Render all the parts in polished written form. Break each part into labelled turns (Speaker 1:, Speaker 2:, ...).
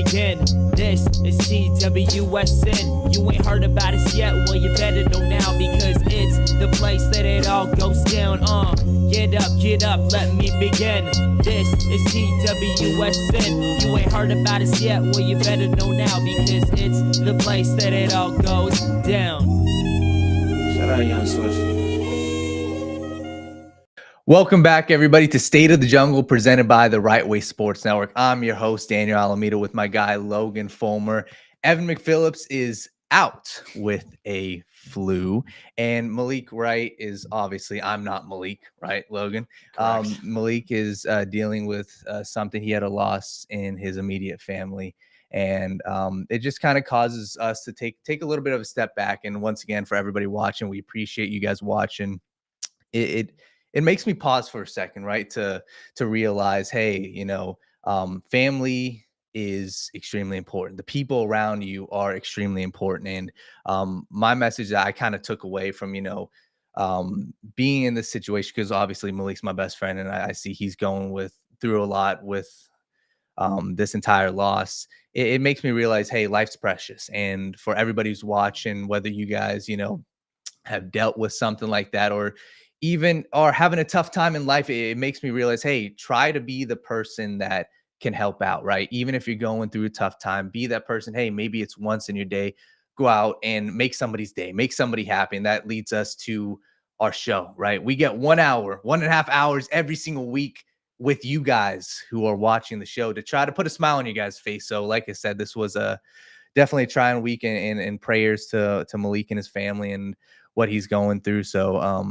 Speaker 1: begin. This is TWSN. You ain't heard about us yet, well you better know now, because it's the place that it all goes down. Get up, let me begin. This is TWSN. You ain't heard about us yet, well you better know now, because it's the place that it all goes down.
Speaker 2: Shout out Young Swish.
Speaker 3: Welcome back, everybody, to State of the Jungle, presented by the Right Way Sports Network. I'm your host, 𝗦𝗢𝗎𝗪, with my guy, Logan Fulmer. Evan McPhillips is out with a flu, and Malik Wright is obviously, I'm not Malik, right, Logan? Malik is dealing with something. He had a loss in his immediate family, and it just kind of causes us to take a little bit of a step back. And once again, for everybody watching, we appreciate you guys watching. It makes me pause for a second, right? To realize, hey, you know, family is extremely important. The people around you are extremely important. And my message that I kind of took away from, you know, being in this situation, because obviously Malik's my best friend, and I see he's going through a lot with this entire loss. It makes me realize, hey, life's precious. And for everybody who's watching, whether you guys, you know, have dealt with something like that, or even are having a tough time in life, it makes me realize, hey, try to be the person that can help out, right? Even if you're going through a tough time, be that person. Hey, maybe it's once in your day, go out and make somebody's day, make somebody happy. And that leads us to our show, right? We get 1 hour, 1.5 hours every single week with you guys who are watching the show to try to put a smile on your guys' face. So like I said, this was definitely a trying week, and prayers to Malik and his family and what he's going through. So,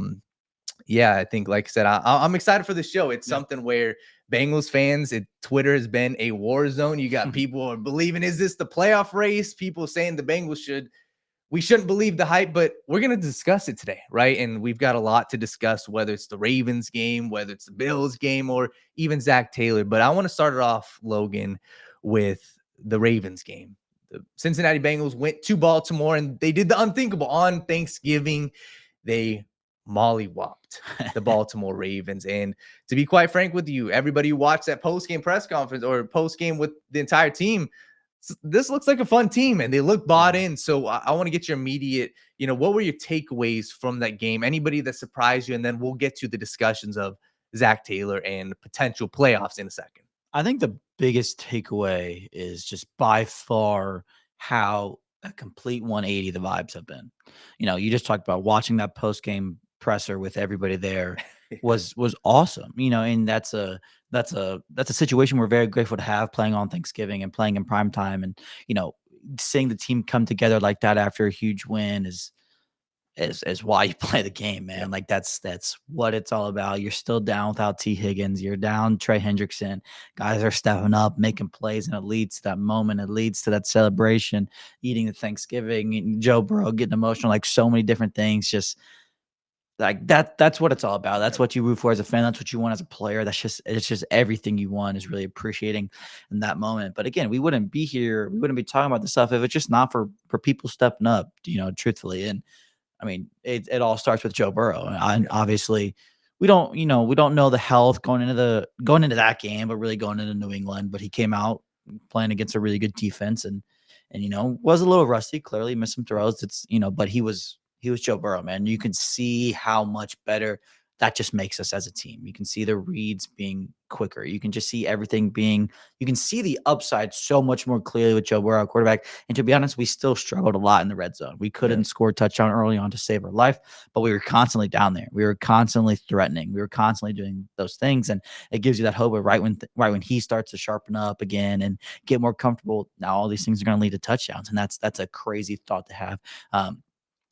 Speaker 3: yeah, I think, like I said, I'm excited for the show. It's something where Bengals fans, Twitter has been a war zone. You got people believing, is this the playoff race? People saying the Bengals we shouldn't believe the hype, but we're going to discuss it today, right? And we've got a lot to discuss, whether it's the Ravens game, whether it's the Bills game, or even Zac Taylor. But I want to start it off, Logan, with the Ravens game. The Cincinnati Bengals went to Baltimore, and they did the unthinkable on Thanksgiving. They mollywopped the Baltimore Ravens. And to be quite frank with you, everybody who watched that post-game press conference or post-game with the entire team, this looks like a fun team, and they look bought in. So I want to get your immediate, you know, what were your takeaways from that game? Anybody that surprised you? And then we'll get to the discussions of Zac Taylor and potential playoffs in a second.
Speaker 4: I think the biggest takeaway is just by far how a complete 180 the vibes have been. You know, you just talked about watching that post-game presser with everybody there was awesome, you know, and that's a situation we're very grateful to have, playing on Thanksgiving and playing in prime time. And, you know, seeing the team come together like that after a huge win is why you play the game, man. Like that's what it's all about. You're still down without T. Higgins. You're down Trey Hendrickson. Guys are stepping up, making plays, and it leads to that moment. It leads to that celebration, eating the Thanksgiving, and Joe Burrow getting emotional, like so many different things. Just like that's what it's all about. That's what you root for as a fan. That's what you want as a player. It's just everything you want is really appreciating in that moment. But again, we wouldn't be here. We wouldn't be talking about this stuff if it's just not for people stepping up, you know, truthfully. And I mean, it all starts with Joe Burrow. And obviously we don't know the health going into that game, but really going into New England. But he came out playing against a really good defense and you know, was a little rusty, clearly missed some throws. It's, you know, but he was Joe Burrow, man. You can see how much better that just makes us as a team. You can see the reads being quicker. You can just see everything you can see the upside so much more clearly with Joe Burrow, quarterback. And to be honest, we still struggled a lot in the red zone. We couldn't score a touchdown early on to save our life, but we were constantly down there. We were constantly threatening. We were constantly doing those things. And it gives you that hope of right when he starts to sharpen up again and get more comfortable, now all these things are going to lead to touchdowns. And that's a crazy thought to have.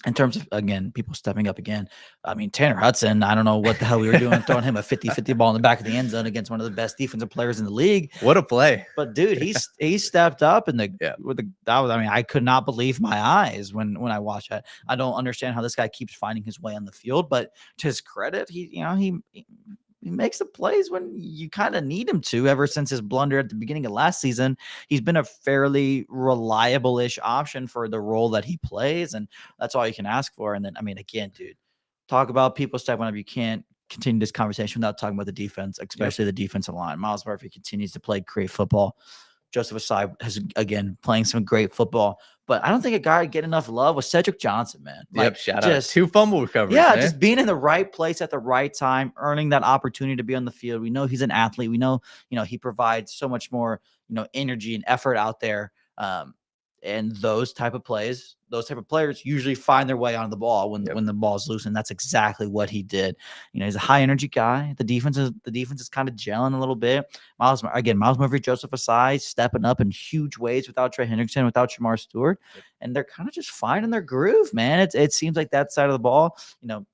Speaker 4: In terms of, again, people stepping up again, I mean, Tanner Hudson, I don't know what the hell we were doing, throwing him a 50-50 ball in the back of the end zone against one of the best defensive players in the league.
Speaker 3: What a play.
Speaker 4: But, dude, he stepped up, and I could not believe my eyes when I watched that. I don't understand how this guy keeps finding his way on the field, but to his credit, he makes the plays when you kind of need him to. Ever since his blunder at the beginning of last season, he's been a fairly reliable-ish option for the role that he plays, and that's all you can ask for. And then, I mean, again, dude, talk about people stepping up. You can't continue this conversation without talking about the defense, especially the defensive line. Myles Murphy continues to play great football. 𝗪𝗧𝗧 has, again, playing some great football. But I don't think a guy would get enough love with Cedric Johnson, man.
Speaker 3: Yep, shout out. 2 fumble recoveries,
Speaker 4: yeah,
Speaker 3: man.
Speaker 4: just being in the right place at the right time, earning that opportunity to be on the field. We know he's an athlete. We know, he provides so much more, energy and effort out there. And those type of players usually find their way on the ball when the ball's loose, and that's exactly what he did. He's a high energy guy. The defense is kind of gelling a little bit. Miles Murphy, 𝗪𝗧𝗧 stepping up in huge ways without Trey Hendrickson, without Jamar Stewart, and they're kind of just finding their groove, man. It seems like that side of the ball,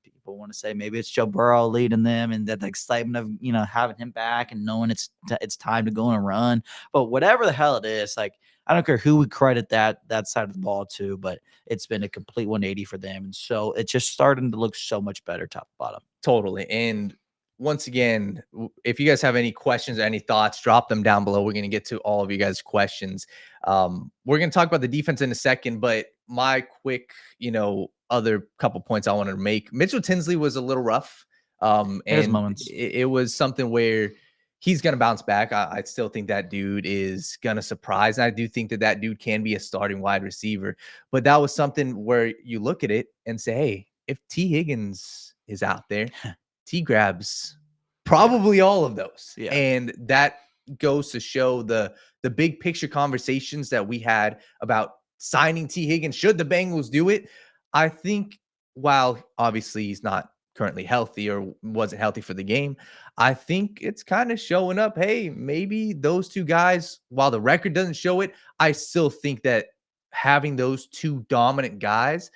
Speaker 4: people want to say maybe it's Joe Burrow leading them, and that the excitement of having him back and knowing it's time to go on a run. But whatever the hell it is, like, I don't care who we credit that side of the ball to, but it's been a complete 180 for them. And so it's just starting to look so much better top to bottom.
Speaker 3: Totally. And once again, if you guys have any questions or any thoughts, drop them down below. We're going to get to all of you guys' questions. We're going to talk about the defense in a second, but my quick, other couple points I wanted to make. Mitchell Tinsley was a little rough. And it was something where he's going to bounce back. I still think that dude is going to surprise. And I do think that dude can be a starting wide receiver. But that was something where you look at it and say, hey, if T. Higgins is out there, T grabs probably all of those. Yeah. And that goes to show the big picture conversations that we had about signing T. Higgins. Should the Bengals do it? I think while obviously he's not currently healthy or wasn't healthy for the game, I think it's kind of showing up. Hey, maybe those two guys, while the record doesn't show it, I still think that having those two dominant guys,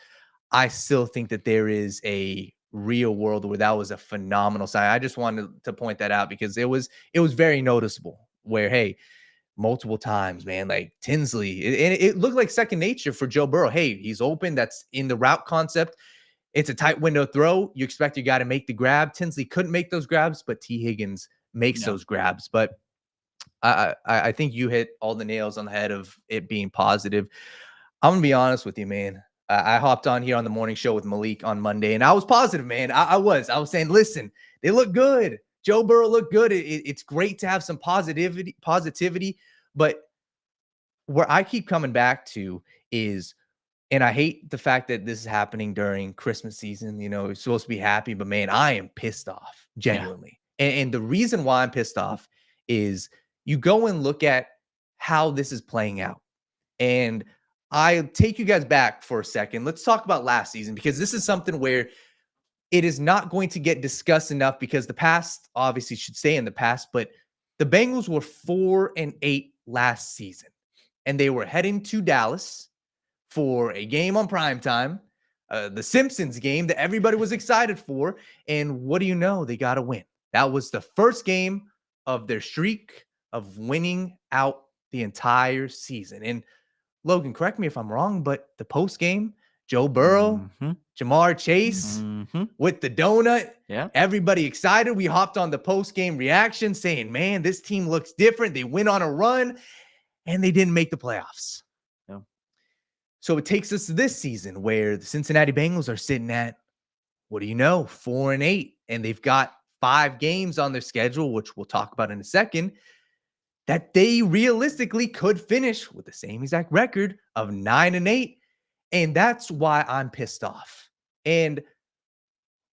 Speaker 3: I still think that there is a real world where that was a phenomenal sign. I just wanted to point that out because it was very noticeable where, hey, multiple times, man, like Tinsley, it looked like second nature for Joe Burrow. Hey, he's open. That's in the route concept. It's a tight window throw. You expect your guy to make the grab. Tinsley couldn't make those grabs, but T. Higgins makes those grabs. But I think you hit all the nails on the head of it being positive. I'm going to be honest with you, man. I hopped on here on the morning show with Malik on Monday, and I was positive, man. I was saying, listen, they look good. Joe Burrow looked good. It's great to have some positivity. But where I keep coming back to is, and I hate the fact that this is happening during Christmas season. It's supposed to be happy, but man, I am pissed off, genuinely. Yeah. And the reason why I'm pissed off is you go and look at how this is playing out. And I take you guys back for a second. Let's talk about last season, because this is something where it is not going to get discussed enough, because the past obviously should stay in the past, but the Bengals were 4-8 last season, and they were heading to Dallas for a game on primetime, the Simpsons game that everybody was excited for. And what do you know? They got a win. That was the first game of their streak of winning out the entire season. And Logan, correct me if I'm wrong, but the post game, Joe Burrow, Ja'Marr Chase with the donut, everybody excited. We hopped on the post game reaction saying, man, this team looks different. They went on a run and they didn't make the playoffs. So it takes us to this season where the Cincinnati Bengals are sitting at, what do you know, 4-8, and they've got 5 games on their schedule, which we'll talk about in a second, that they realistically could finish with the same exact record of 9-8. And that's why I'm pissed off. And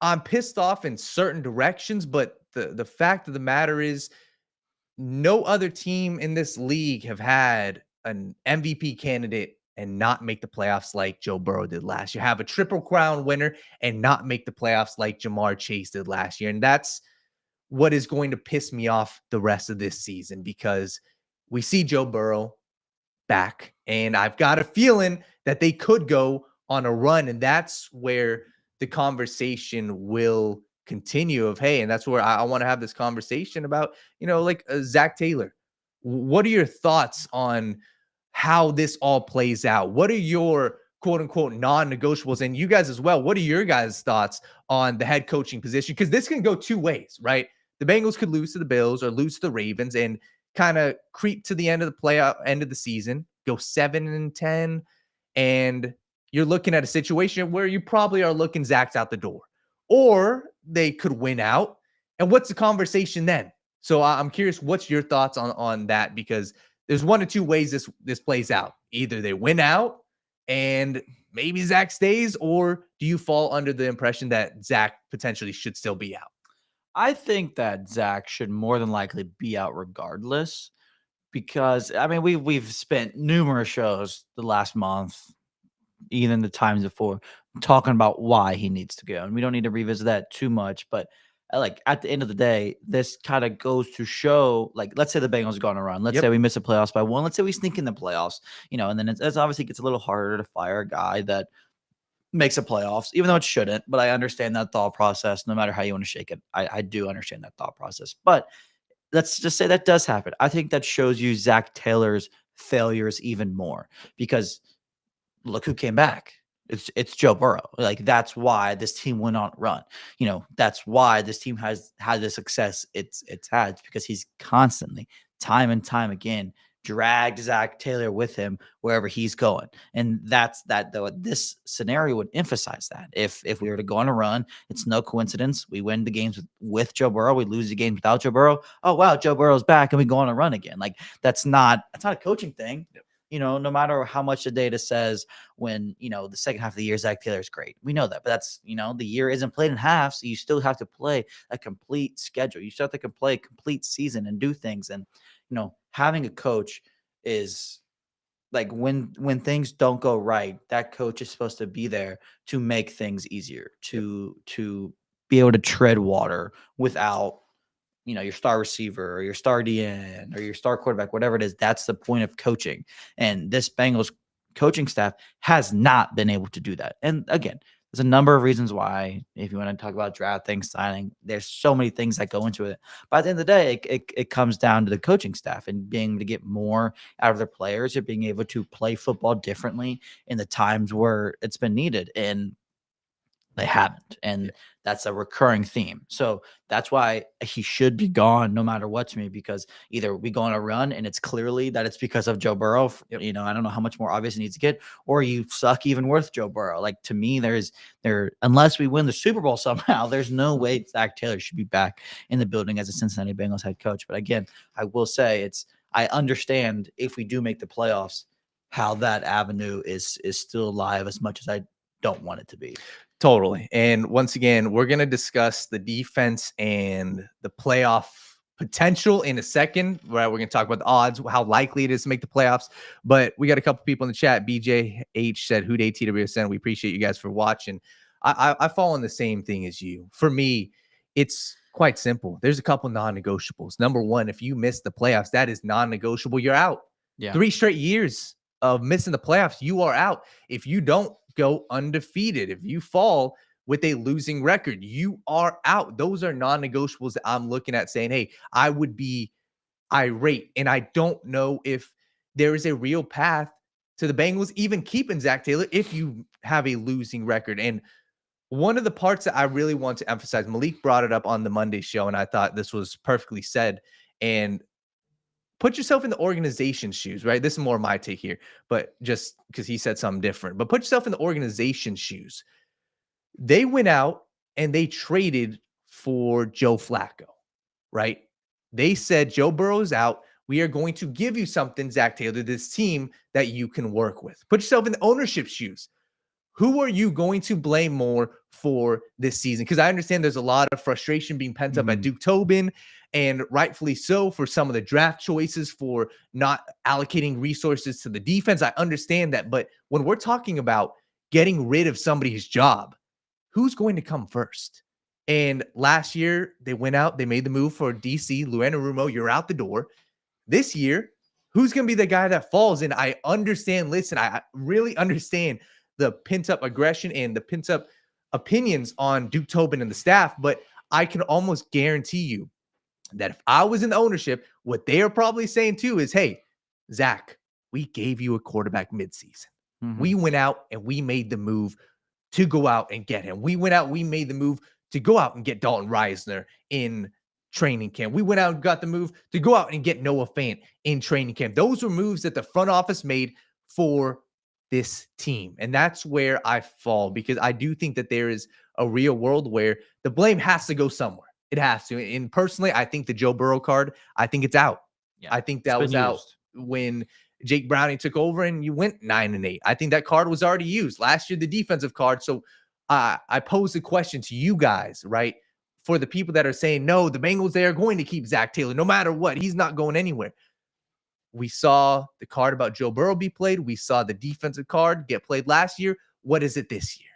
Speaker 3: I'm pissed off in certain directions, but the fact of the matter is no other team in this league have had an MVP candidate and not make the playoffs like Joe Burrow did last year. Have a Triple Crown winner and not make the playoffs like Ja'Marr Chase did last year. And that's what is going to piss me off the rest of this season, because we see Joe Burrow back, and I've got a feeling that they could go on a run. And that's where the conversation will continue of, hey, and that's where I want to have this conversation about, like Zach Taylor. What are your thoughts on how this all plays out? What are your quote unquote non-negotiables? And you guys as well, what are your guys' thoughts on the head coaching position? Because this can go two ways, right? The Bengals could lose to the Bills or lose to the Ravens and kind of creep to the end of the playoff, end of the season, go 7-10. And you're looking at a situation where you probably are looking Zach's out the door, or they could win out. And what's the conversation then? So I'm curious, what's your thoughts on that? Because there's one of two ways this plays out. Either they win out and maybe Zach stays, or do you fall under the impression that Zach potentially should still be out?
Speaker 4: I think that Zach should more than likely be out regardless, because I mean we've spent numerous shows the last month, even the times before, talking about why he needs to go, and we don't need to revisit that too much. But like at the end of the day, this kind of goes to show, like, let's say the Bengals go on a run. Let's say we miss the playoffs by one. Let's say we sneak in the playoffs, and then it's obviously gets a little harder to fire a guy that makes a playoffs, even though it shouldn't. But I understand that thought process. No matter how you want to shake it, I do understand that thought process. But let's just say that does happen. I think that shows you Zach Taylor's failures even more, because look who came back. It's Joe Burrow. Like, that's why this team went on a run. That's why this team has had the success it's had. It's because he's constantly, time and time again, dragged Zach Taylor with him wherever he's going. And that's that, though. This scenario would emphasize that. If we were to go on a run, it's no coincidence. We win the games with Joe Burrow. We lose the games without Joe Burrow. Oh, wow, Joe Burrow's back, and we go on a run again. Like, that's not a coaching thing. No matter how much the data says, when, the second half of the year, Zach Taylor is great. We know that. But that's, the year isn't played in half. So you still have to play a complete schedule. You still have to play a complete season and do things. And, having a coach is like, when things don't go right, that coach is supposed to be there to make things easier, to be able to tread water without, your star receiver or your star DN or your star quarterback, whatever it is. That's the point of coaching. And this Bengals coaching staff has not been able to do that. And again, there's a number of reasons why. If you want to talk about drafting, signing, there's so many things that go into it. But at the end of the day, it comes down to the coaching staff and being able to get more out of their players, and being able to play football differently in the times where it's been needed. And they haven't. And that's a recurring theme. So that's why he should be gone no matter what, to me, because either we go on a run and it's clearly that it's because of Joe Burrow. I don't know how much more obvious it needs to get, or you suck even worth Joe Burrow. Like, to me, unless we win the Super Bowl somehow, there's no way Zach Taylor should be back in the building as a Cincinnati Bengals head coach. But again, I will say I understand, if we do make the playoffs, how that avenue is still alive, as much as I don't want it to be.
Speaker 3: Totally. And once again, we're going to discuss the defense and the playoff potential in a second, right? We're going to talk about the odds, how likely it is to make the playoffs. But we got a couple people in the chat. BJH said, 𝗦𝗢𝗢𝗓, we appreciate you guys for watching. I fall on the same thing as you. For me, it's quite simple. There's a couple non-negotiables. Number one, if you miss the playoffs, that is non-negotiable. You're out. Yeah. 3 straight years of missing the playoffs, you are out. If you don't go undefeated, if you fall with a losing record, you are out. Those are non-negotiables that I'm looking at, saying, hey, I would be irate. And I don't know if there is a real path to the Bengals even keeping Zach Taylor if you have a losing record. And one of the parts that I really want to emphasize, Malik brought it up on the Monday show, and I thought this was perfectly said. And put yourself in the organization's shoes, right? This is more my take here, but just because he said something different. But put yourself in the organization's shoes. They went out and they traded for Joe Flacco, right? They said, Joe Burrow's out. We are going to give you something, Zach Taylor, this team that you can work with. Put yourself in the ownership's shoes. Who are you going to blame more for this season? Because I understand there's a lot of frustration being pent up at Duke Tobin, and rightfully so, for some of the draft choices, for not allocating resources to the defense. I understand that. But when we're talking about getting rid of somebody's job, who's going to come first? And last year, they went out, they made the move for DC, 𝗬𝗓𝗎𝗓, you're out the door. This year, who's going to be the guy that falls? And I understand, listen, I really understand the pent-up aggression and the pent-up opinions on Duke Tobin and the staff, but I can almost guarantee you that if I was in the ownership, what they are probably saying too is, hey, Zach, we gave you a quarterback midseason. We went out and we made the move to go out and get him. We went out, we made the move to go out and get Dalton Risner in training camp. We went out and got the move to go out and get Noah Fant in training camp. Those were moves that the front office made for this team. And that's where I fall, because I do think that there is a real world where the blame has to go somewhere. It has to. And personally, I think the Joe Burrow card, I think it's out. Yeah, I think that was out when Jake Browning took over and you went 9-8. I think that card was already used last year, the defensive card. So I pose the question to you guys, right? For the people that are saying, no, the Bengals, they are going to keep Zach Taylor no matter what. He's not going anywhere. We saw the card about Joe Burrow be played. We saw the defensive card get played last year. What is it this year?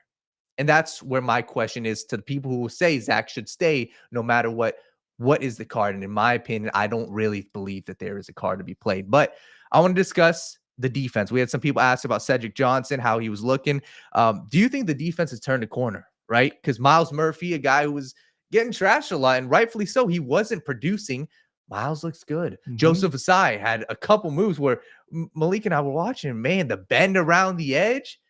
Speaker 3: And that's where my question is to the people who will say Zach should stay no matter what. What is the card? And in my opinion, I don't really believe that there is a card to be played. But I want to discuss the defense. We had some people ask about Cedric Johnson, how he was looking. Do you think the defense has turned a corner, right? Because Myles Murphy, a guy who was getting trashed a lot, and rightfully so, he wasn't producing. Myles looks good. Joseph Asai had a couple moves where Malik and I were watching, man, the bend around the edge,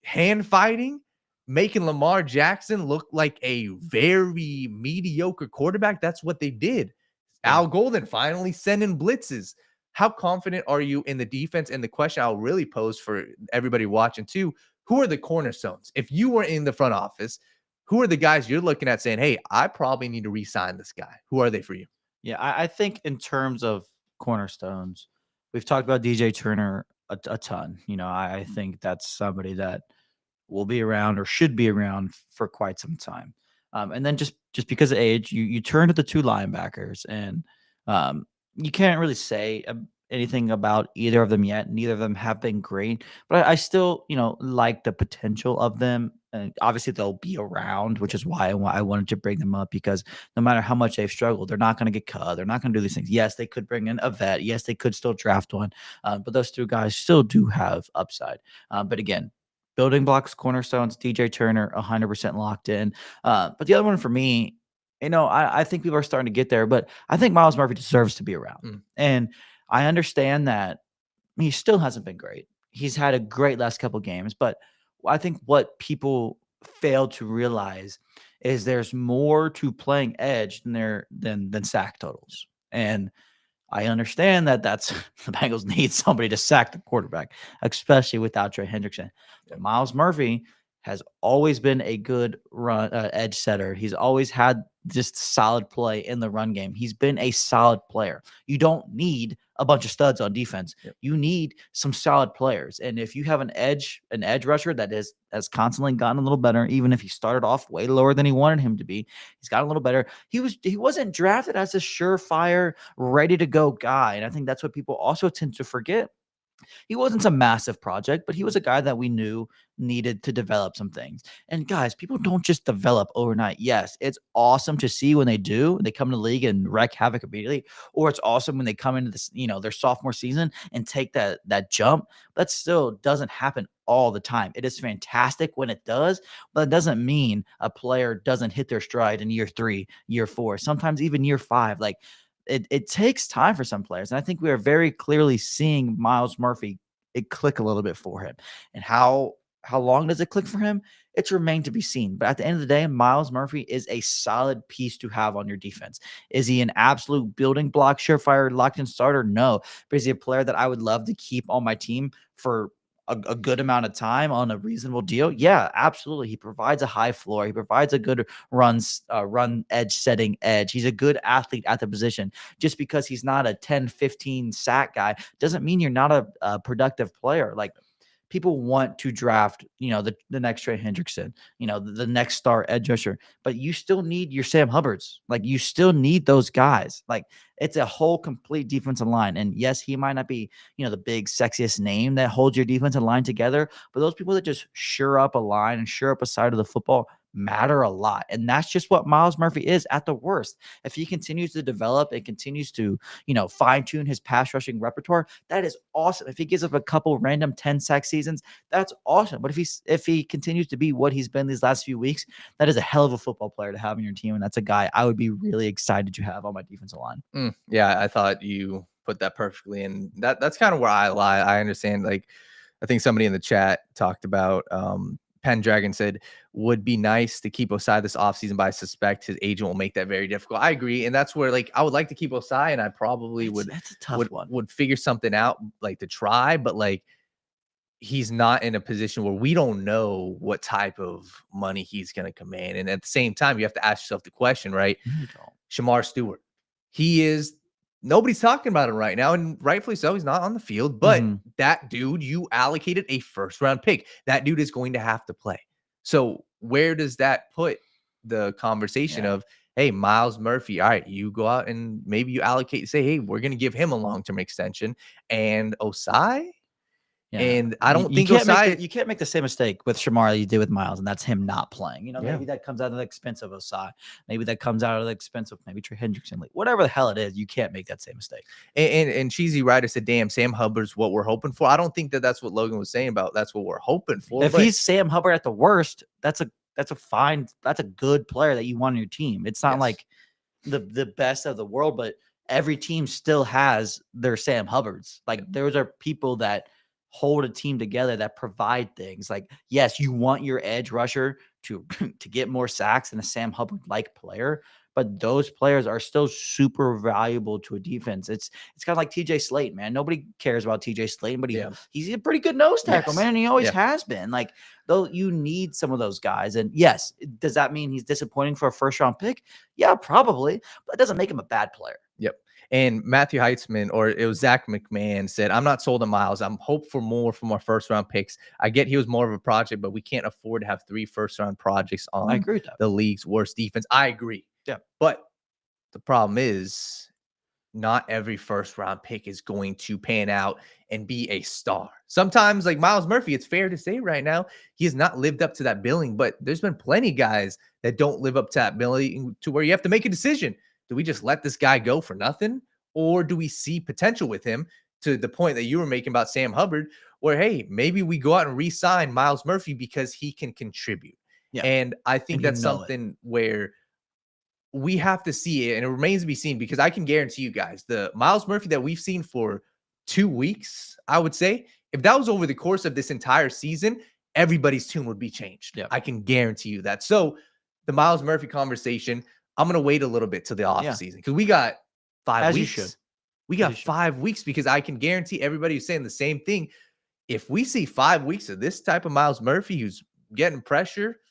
Speaker 3: hand fighting, making Lamar Jackson look like a very mediocre quarterback. That's what they did. Al Golden finally sending blitzes. How confident are you in the defense? And the question I'll really pose for everybody watching too, who are the cornerstones? If you were in the front office, who are the guys you're looking at saying, hey, I probably need to re-sign this guy? Who are they for you?
Speaker 4: Yeah, I think in terms of cornerstones, we've talked about DJ Turner a ton. I think that's somebody that will be around or should be around for quite some time. And then just because of age, you turn to the two linebackers, and you can't really say anything about either of them yet. Neither of them have been great, but I still, like the potential of them. And obviously they'll be around, which is why I wanted to bring them up, because no matter how much they've struggled, they're not going to get cut. They're not going to do these things. Yes, they could bring in a vet. Yes, they could still draft one. But those two guys still do have upside. But again, building blocks, cornerstones, DJ Turner, 100% locked in. But the other one for me, I think people are starting to get there, but I think Myles Murphy deserves to be around. And I understand that he still hasn't been great. He's had a great last couple games, but I think what people fail to realize is there's more to playing edge than sack totals. And I understand that that's the Bengals need somebody to sack the quarterback, especially without Trey Hendrickson. But Myles Murphy has always been a good run edge setter. He's always had just solid play in the run game. He's been a solid player. You don't need a bunch of studs on defense. You need some solid players. And if you have an edge rusher that has constantly gotten a little better, even if he started off way lower than he wanted him to be, he's gotten a little better. He wasn't drafted as a surefire, ready to go guy. And I think that's what people also tend to forget. He wasn't a massive project, but he was a guy that we knew needed to develop some things. And guys, people don't just develop overnight. Yes, it's awesome to see when they do. They come to the league and wreak havoc immediately, or it's awesome when they come into this, their sophomore season and take that jump. That still doesn't happen all the time. It is fantastic when it does, but it doesn't mean a player doesn't hit their stride in year 3, year 4, sometimes even year 5. Like, it takes time for some players. And I think we are very clearly seeing Myles Murphy, it click a little bit for him. And how long does it click for him? It's remained to be seen. But at the end of the day, Myles Murphy is a solid piece to have on your defense. Is he an absolute building block, surefire, locked in starter? No. But is he a player that I would love to keep on my team for a good amount of time on a reasonable deal? Yeah, absolutely. He provides a high floor. He provides a good run edge setting edge. He's a good athlete at the position. Just because he's not a 10, 15 sack guy doesn't mean you're not a productive player. Like, people want to draft, the next Trey Hendrickson, the next star edge rusher, but you still need your Sam Hubbards. Like, you still need those guys. Like, it's a whole complete defensive line. And yes, he might not be, the big sexiest name that holds your defensive line together, but those people that just shore up a line and shore up a side of the football matter a lot. And that's just what Myles Murphy is at the worst. If he continues to develop and continues to, fine tune his pass rushing repertoire, that is awesome. If he gives up a couple random 10 sack seasons, that's awesome. But if he continues to be what he's been these last few weeks, that is a hell of a football player to have on your team. And that's a guy I would be really excited to have on my defensive line.
Speaker 3: Yeah, I thought you put that perfectly. And that's kind of where I lie. I understand. Like, I think somebody in the chat talked about, Pendragon said, would be nice to keep Ossai this offseason, but I suspect his agent will make that very difficult. I agree. And that's where, like, I would like to keep Ossai, and I probably
Speaker 4: that's a tough one.
Speaker 3: Would figure something out, like, to try, but like, he's not in a position where we don't know what type of money he's going to command. And at the same time, you have to ask yourself the question, right? Shamar Stewart, he is nobody's talking about him right now, and rightfully so. He's not on the field, but
Speaker 4: Mhm.
Speaker 3: that dude, you allocated a first-round pick. That dude is going to have to play. So where does that put the conversation
Speaker 4: Yeah.
Speaker 3: of, hey, Myles Murphy, all right, you go out and maybe you allocate, say, hey, we're going to give him a long-term extension, and Ossai?
Speaker 4: Yeah.
Speaker 3: And I don't
Speaker 4: You
Speaker 3: think
Speaker 4: can't
Speaker 3: Ossai.
Speaker 4: make you can't make the same mistake with Shamar that you did with Myles, and that's him not playing.
Speaker 3: Yeah.
Speaker 4: Maybe that comes out of the expense of Ossai. Maybe that comes out of the expense of maybe Trey Hendrickson. Like, whatever the hell it is, you can't make that same mistake.
Speaker 3: And Cheesy Rider said, damn, Sam Hubbard's what we're hoping for. I don't think that that's what Logan was saying about that's what we're hoping for.
Speaker 4: If he's Sam Hubbard at the worst, that's a good player that you want on your team. It's not
Speaker 3: Yes.
Speaker 4: like the best of the world, but every team still has their Sam Hubbards. Like, those are people that hold a team together, that provide things. Like, yes, you want your edge rusher to to get more sacks than a Sam Hubbard like player, but those players are still super valuable to a defense. It's kind of like TJ Slate, man. Nobody cares about TJ Slate, but he's a pretty good nose tackle,
Speaker 3: Yes.
Speaker 4: man, and he always
Speaker 3: Yeah.
Speaker 4: has been. Like, though, you need some of those guys. And yes, does that mean he's disappointing for a first-round pick? Yeah, probably, but it doesn't make him a bad player.
Speaker 3: Yep. And Matthew Heitzman, or it was Zach McMahon, said, I'm not sold on Myles. I'm hope for more from our first-round picks. I get he was more of a project, but we can't afford to have 3 first-round projects on
Speaker 4: I agree with that.
Speaker 3: the league's worst defense. I agree.
Speaker 4: Yeah.
Speaker 3: But the problem is not every first-round pick is going to pan out and be a star. Sometimes, like Myles Murphy, it's fair to say right now, he has not lived up to that billing, but there's been plenty of guys that don't live up to that billing to where you have to make a decision. Do we just let this guy go for nothing? Or do we see potential with him to the point that you were making about Sam Hubbard, where, hey, maybe we go out and re-sign Myles Murphy because he can contribute.
Speaker 4: Yeah.
Speaker 3: And I think
Speaker 4: And you
Speaker 3: that's
Speaker 4: know it.
Speaker 3: something where we have to see it, and it remains to be seen, because I can guarantee you guys, the Myles Murphy that we've seen for 2 weeks, I would say, if that was over the course of this entire season, everybody's tune would be changed.
Speaker 4: Yeah.
Speaker 3: I can guarantee you that. So the Myles Murphy conversation, I'm going to wait a little bit to the offseason because we got 5
Speaker 4: As you
Speaker 3: weeks.
Speaker 4: should.
Speaker 3: We got 5 weeks, because I can guarantee everybody who's saying the same thing. If we see 5 weeks of this type of Myles Murphy who's getting pressure,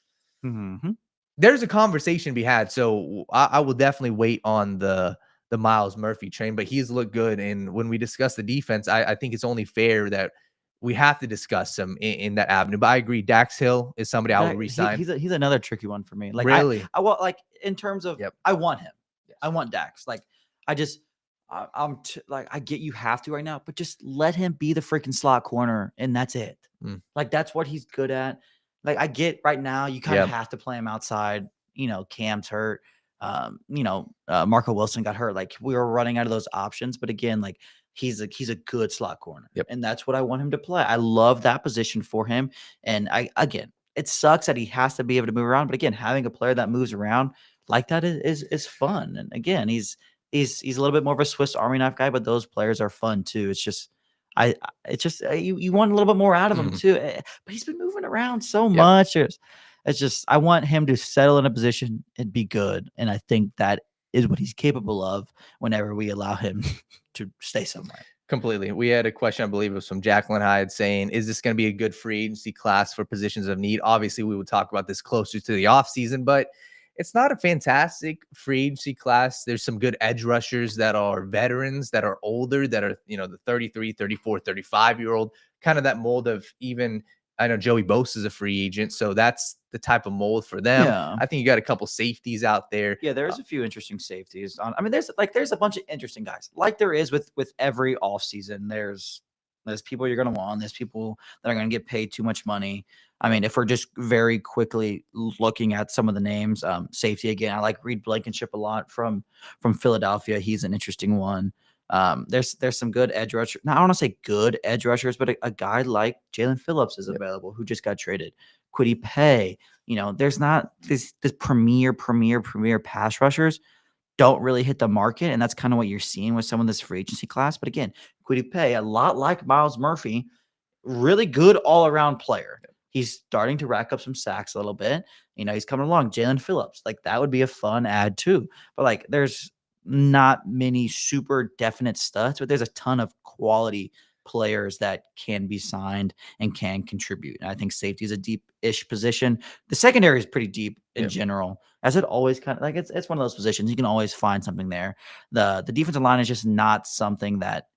Speaker 4: Mm-hmm.
Speaker 3: there's a conversation to be had. So I will definitely wait on the Myles Murphy train, but he's looked good. And when we discuss the defense, I think it's only fair that we have to discuss him in that avenue. But I agree, Dax Hill is somebody I would resign.
Speaker 4: He's another tricky one for me. Like,
Speaker 3: really?
Speaker 4: I want, like, in terms of, I want him.
Speaker 3: Yes.
Speaker 4: I want Dax. Like, I get you have to right now, but just let him be the freaking slot corner, and that's it. Like, that's what he's good at. Like, I get right now you kind of have to play him outside. Cam's hurt. Marco Wilson got hurt. Like, we were running out of those options. But again, like, he's a good slot corner. And that's what I want him to play. I love that position for him. And again, it sucks that he has to be able to move around. But again, having a player that moves around like that is fun. And again, he's a little bit more of a Swiss Army knife guy, but those players are fun too. It's just you want a little bit more out of him too. But he's been moving around so much. It's just, I want him to settle in a position and be good. And I think that is what he's capable of whenever we allow him to stay somewhere.
Speaker 3: Completely. We had a question, I believe it was from Jacqueline Hyde, saying, is this going to be a good free agency class for positions of need? Obviously, we would talk about this closer to the offseason, but it's not a fantastic free agency class. There's some good edge rushers that are veterans, that are older, that are, the 33, 34, 35-year-old, kind of that mold of, even, I know Joey Bosa is a free agent, so that's the type of mold for them.
Speaker 4: Yeah.
Speaker 3: I think you got a couple safeties out there.
Speaker 4: Yeah, there's a few interesting safeties. There's a bunch of interesting guys, like there is with every offseason. There's people you're going to want. There's people that are going to get paid too much money. I mean, if we're just very quickly looking at some of the names, safety again, I like Reed Blankenship a lot from Philadelphia. He's an interesting one. There's some good edge rushers. Now, I don't want to say good edge rushers, but a guy like Jalen Phillips is available, who just got traded. Kwity Paye, there's not this premier pass rushers don't really hit the market, and that's kind of what you're seeing with some of this free agency class. But again, Kwity Paye, a lot like Myles Murphy, really good all-around player. He's starting to rack up some sacks a little bit. He's coming along. Jalen Phillips, like, that would be a fun add too. But like, there's not many super definite studs, but there's a ton of quality players that can be signed and can contribute. And I think safety is a deep-ish position. The secondary is pretty deep in general, as it always kind of like it's one of those positions. You can always find something there. The defensive line is just not something that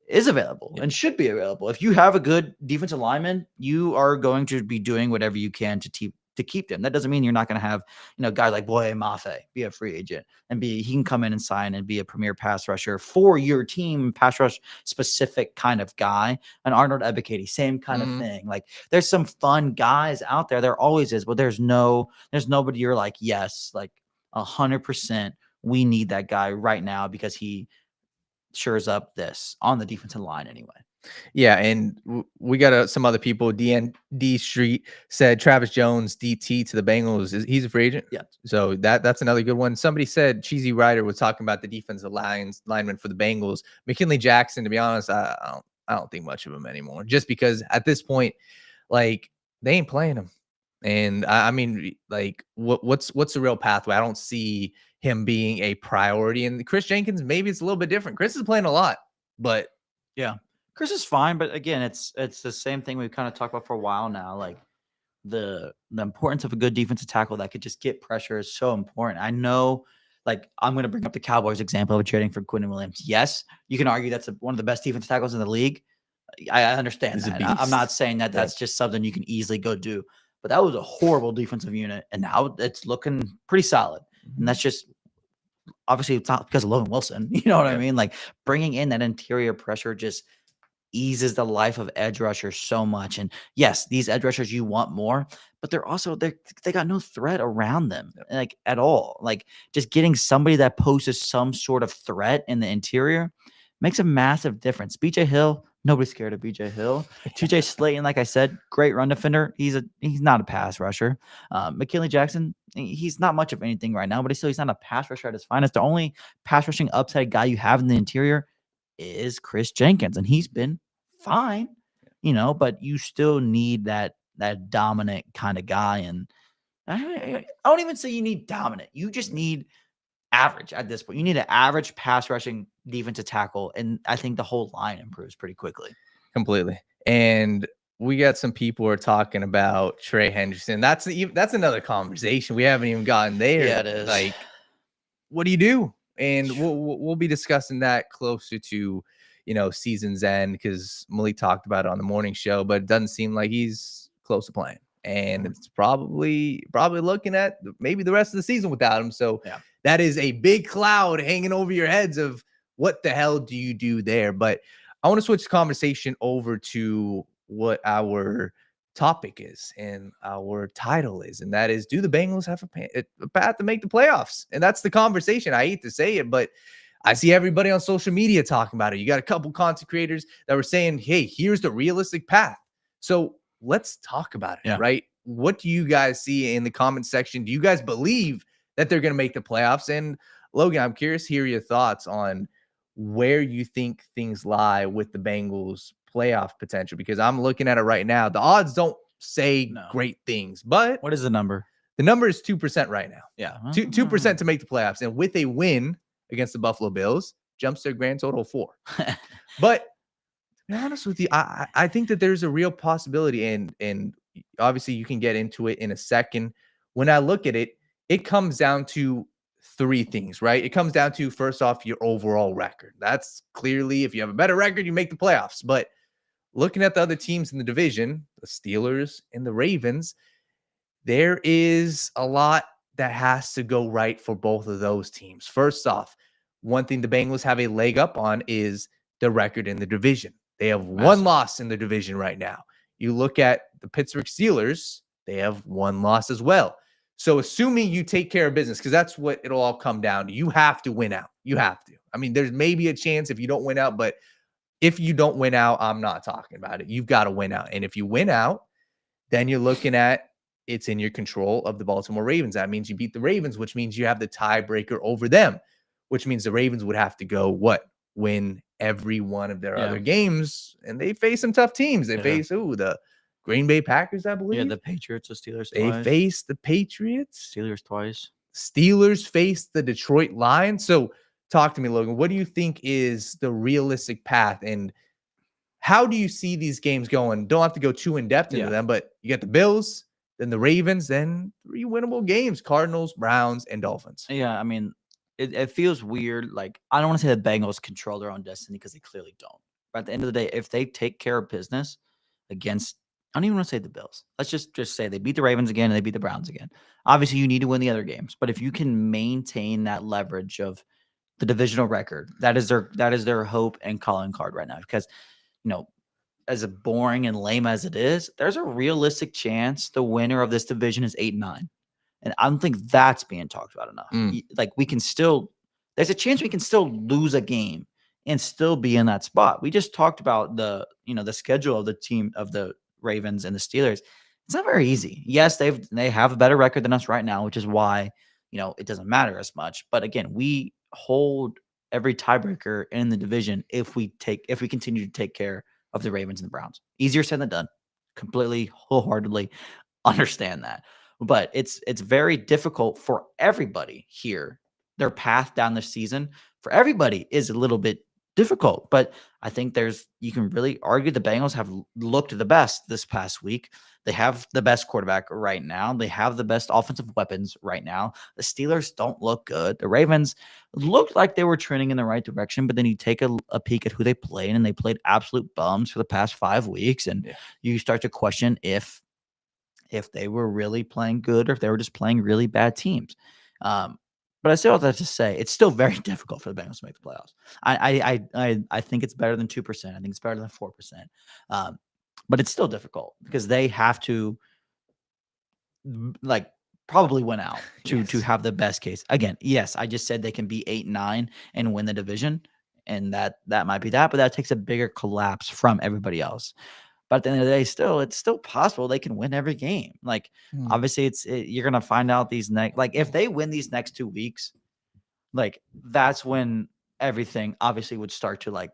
Speaker 4: is available and should be available. If you have a good defensive lineman, you are going to be doing whatever you can to keep them. That doesn't mean you're not going to have, guys like 𝗦𝗡𝗢𝗡𝗦𝗢𝗡 be a free agent and he can come in and sign and be a premier pass rusher for your team, pass rush specific kind of guy. And Arnold Ebiketie, same kind of thing. Like there's some fun guys out there. There always is, but there's nobody you're like, yes, like 100%. We need that guy right now because he shores up this on the defensive line anyway.
Speaker 3: Yeah, and we got some other people. DND Street said Travis Jones, DT to the Bengals. He's a free agent?
Speaker 4: Yeah.
Speaker 3: So that's another good one. Somebody said Cheesy Ryder was talking about the defensive lineman for the Bengals. McKinley Jackson, to be honest, I don't think much of him anymore. Just because at this point, like, they ain't playing him. And I mean, like, what's the real pathway? I don't see him being a priority. And Chris Jenkins, maybe it's a little bit different. Chris is playing a lot, but
Speaker 4: yeah, Chris is fine. But again, it's the same thing we've kind of talked about for a while now. Like the importance of a good defensive tackle that could just get pressure is so important. I know, like, I'm going to bring up the Cowboys example of trading for Quinnen Williams. Yes, you can argue that's one of the best defensive tackles in the league. I understand that. I'm not saying that that's just something you can easily go do. But that was a horrible defensive unit, and now it's looking pretty solid. And that's just obviously it's not because of Logan Wilson. You know what I mean? Like bringing in that interior pressure just eases the life of edge rushers so much. And yes, these edge rushers, you want more, but they're also they got no threat around them, like at all. Like just getting somebody that poses some sort of threat in the interior makes a massive difference. BJ Hill, nobody's scared of BJ Hill. TJ Slayton, like I said, great run defender. He's not a pass rusher. McKinley Jackson, he's not much of anything right now, but he's not a pass rusher at his finest. The only pass rushing upside guy you have in the interior is Chris Jenkins, and he's been fine, but you still need that dominant kind of guy. And I don't even say you need dominant. You just need average at this point. You need an average pass rushing defensive tackle, and I think the whole line improves pretty quickly.
Speaker 3: Completely. And we got some people who are talking about Trey Hendrickson. That's another conversation. We haven't even gotten there.
Speaker 4: Yeah, it is.
Speaker 3: Like, what do you do? And we'll be discussing that closer to season's end, because Malik talked about it on the morning show, but it doesn't seem like he's close to playing. And it's probably looking at maybe the rest of the season without him. So that is a big cloud hanging over your heads of what the hell do you do there? But I want to switch the conversation over to what our topic is and our title is, and that is, do the Bengals have a path to make the playoffs? And that's the conversation. I hate to say it, but I see everybody on social media talking about it. You got a couple content creators that were saying, hey, here's the realistic path. So let's talk about it, right? What do you guys see in the comment section? Do you guys believe that they're going to make the playoffs? And Logan, I'm curious to hear your thoughts on where you think things lie with the Bengals playoff potential, because I'm looking at it right now. The odds don't say great things, but
Speaker 4: what is the number?
Speaker 3: The number is 2% right now.
Speaker 4: Yeah.
Speaker 3: 2% to make the playoffs. And with a win against the Buffalo Bills, jumps their grand total of 4. But to be honest with you, I think that there's a real possibility, and obviously you can get into it in a second. When I look at it, it comes down to 3 things, right? It comes down to, first off, your overall record. That's clearly, if you have a better record, you make the playoffs. But looking at the other teams in the division, the Steelers and the Ravens, there is a lot that has to go right for both of those teams. First off, one thing the Bengals have a leg up on is the record in the division. They have one loss in the division right now. You look at the Pittsburgh Steelers, they have 1 loss as well. So assuming you take care of business, because that's what it'll all come down to. You have to win out. You have to. I mean, there's maybe a chance if you don't win out, but if you don't win out, I'm not talking about it. You've got to win out. And if you win out, then you're looking at it's in your control of the Baltimore Ravens. That means you beat the Ravens, which means you have the tiebreaker over them, which means the Ravens would have to go win every one of their other games. And they face some tough teams. They face the Green Bay Packers, I believe.
Speaker 4: Yeah, the Patriots, the Steelers
Speaker 3: They
Speaker 4: twice.
Speaker 3: face the Patriots.
Speaker 4: Steelers twice.
Speaker 3: Steelers face the Detroit Lions. So talk to me, Logan. What do you think is the realistic path? And how do you see these games going? Don't have to go too in depth into them, but you got the Bills, then the Ravens, then 3 winnable games: Cardinals, Browns, and Dolphins.
Speaker 4: Yeah, I mean, it feels weird. Like, I don't want to say the Bengals control their own destiny because they clearly don't. But at the end of the day, if they take care of business against, I don't even want to say the Bills. Let's just say they beat the Ravens again and they beat the Browns again. Obviously, you need to win the other games. But if you can maintain that leverage of the divisional record, that is their hope and calling card right now. Because, as boring and lame as it is, there's a realistic chance the winner of this division is 8-9. And I don't think that's being talked about enough. Like, there's a chance we can still lose a game and still be in that spot. We just talked about the schedule of the team of the Ravens and the Steelers. It's not very easy. Yes, they have a better record than us right now, which is why, it doesn't matter as much. But again, we hold every tiebreaker in the division if we continue to take care of the Ravens and the Browns. Easier said than done. Completely, wholeheartedly understand that. But it's very difficult for everybody here. Their path down the season for everybody is a little bit difficult. But I think you can really argue the Bengals have looked the best this past week. They have the best quarterback right now. They have the best offensive weapons right now. The Steelers don't look good. The Ravens looked like they were trending in the right direction, but then you take a peek at who they played, and they played absolute bums for the past 5 weeks. And you start to question if they were really playing good or if they were just playing really bad teams. But I still have that to say, it's still very difficult for the Bengals to make the playoffs. I think it's better than 2%. I think it's better than 4%. But it's still difficult because they have to probably win out to have the best case. Again, yes, I just said they can be 8-9 and win the division, and that might be that, but that takes a bigger collapse from everybody else. But at the end of the day, it's still possible they can win every game. Like, obviously, you're gonna find out these if they win these next 2 weeks, that's when everything obviously would start to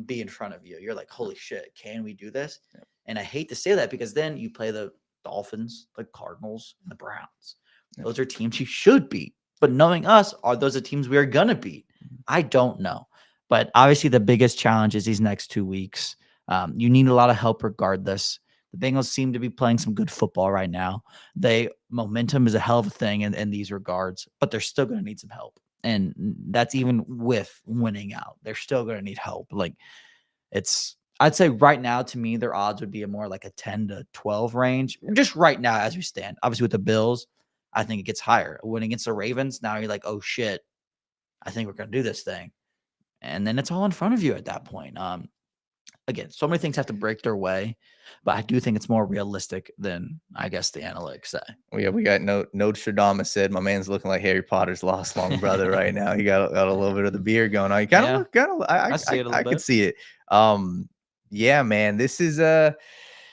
Speaker 4: be in front of you. You're like, holy shit, can we do this? Yep. And I hate to say that because then you play the Dolphins, the Cardinals, and the Browns. Yep. Those are teams you should beat. But knowing us, are those the teams we are gonna beat? I don't know. But obviously, the biggest challenge is these next 2 weeks. You need a lot of help regardless. The Bengals seem to be playing some good football right now. Momentum is a hell of a thing in these regards, but they're still going to need some help. And that's even with winning out. They're still going to need help. I'd say right now, to me, their odds would be more like a 10 to 12 range. Just right now as we stand. Obviously, with the Bills, I think it gets higher. When against the Ravens, now you're like, oh, shit, I think we're going to do this thing. And then it's all in front of you at that point. Again, so many things have to break their way, but I do think it's more realistic than I guess the analytics say.
Speaker 3: Well, yeah, we got 𝗦𝗣𝗢𝗓𝗦. My man's looking like Harry Potter's lost long brother right now. He got a little bit of the beard going on. I see it a little bit. I can see it. Yeah, man. This is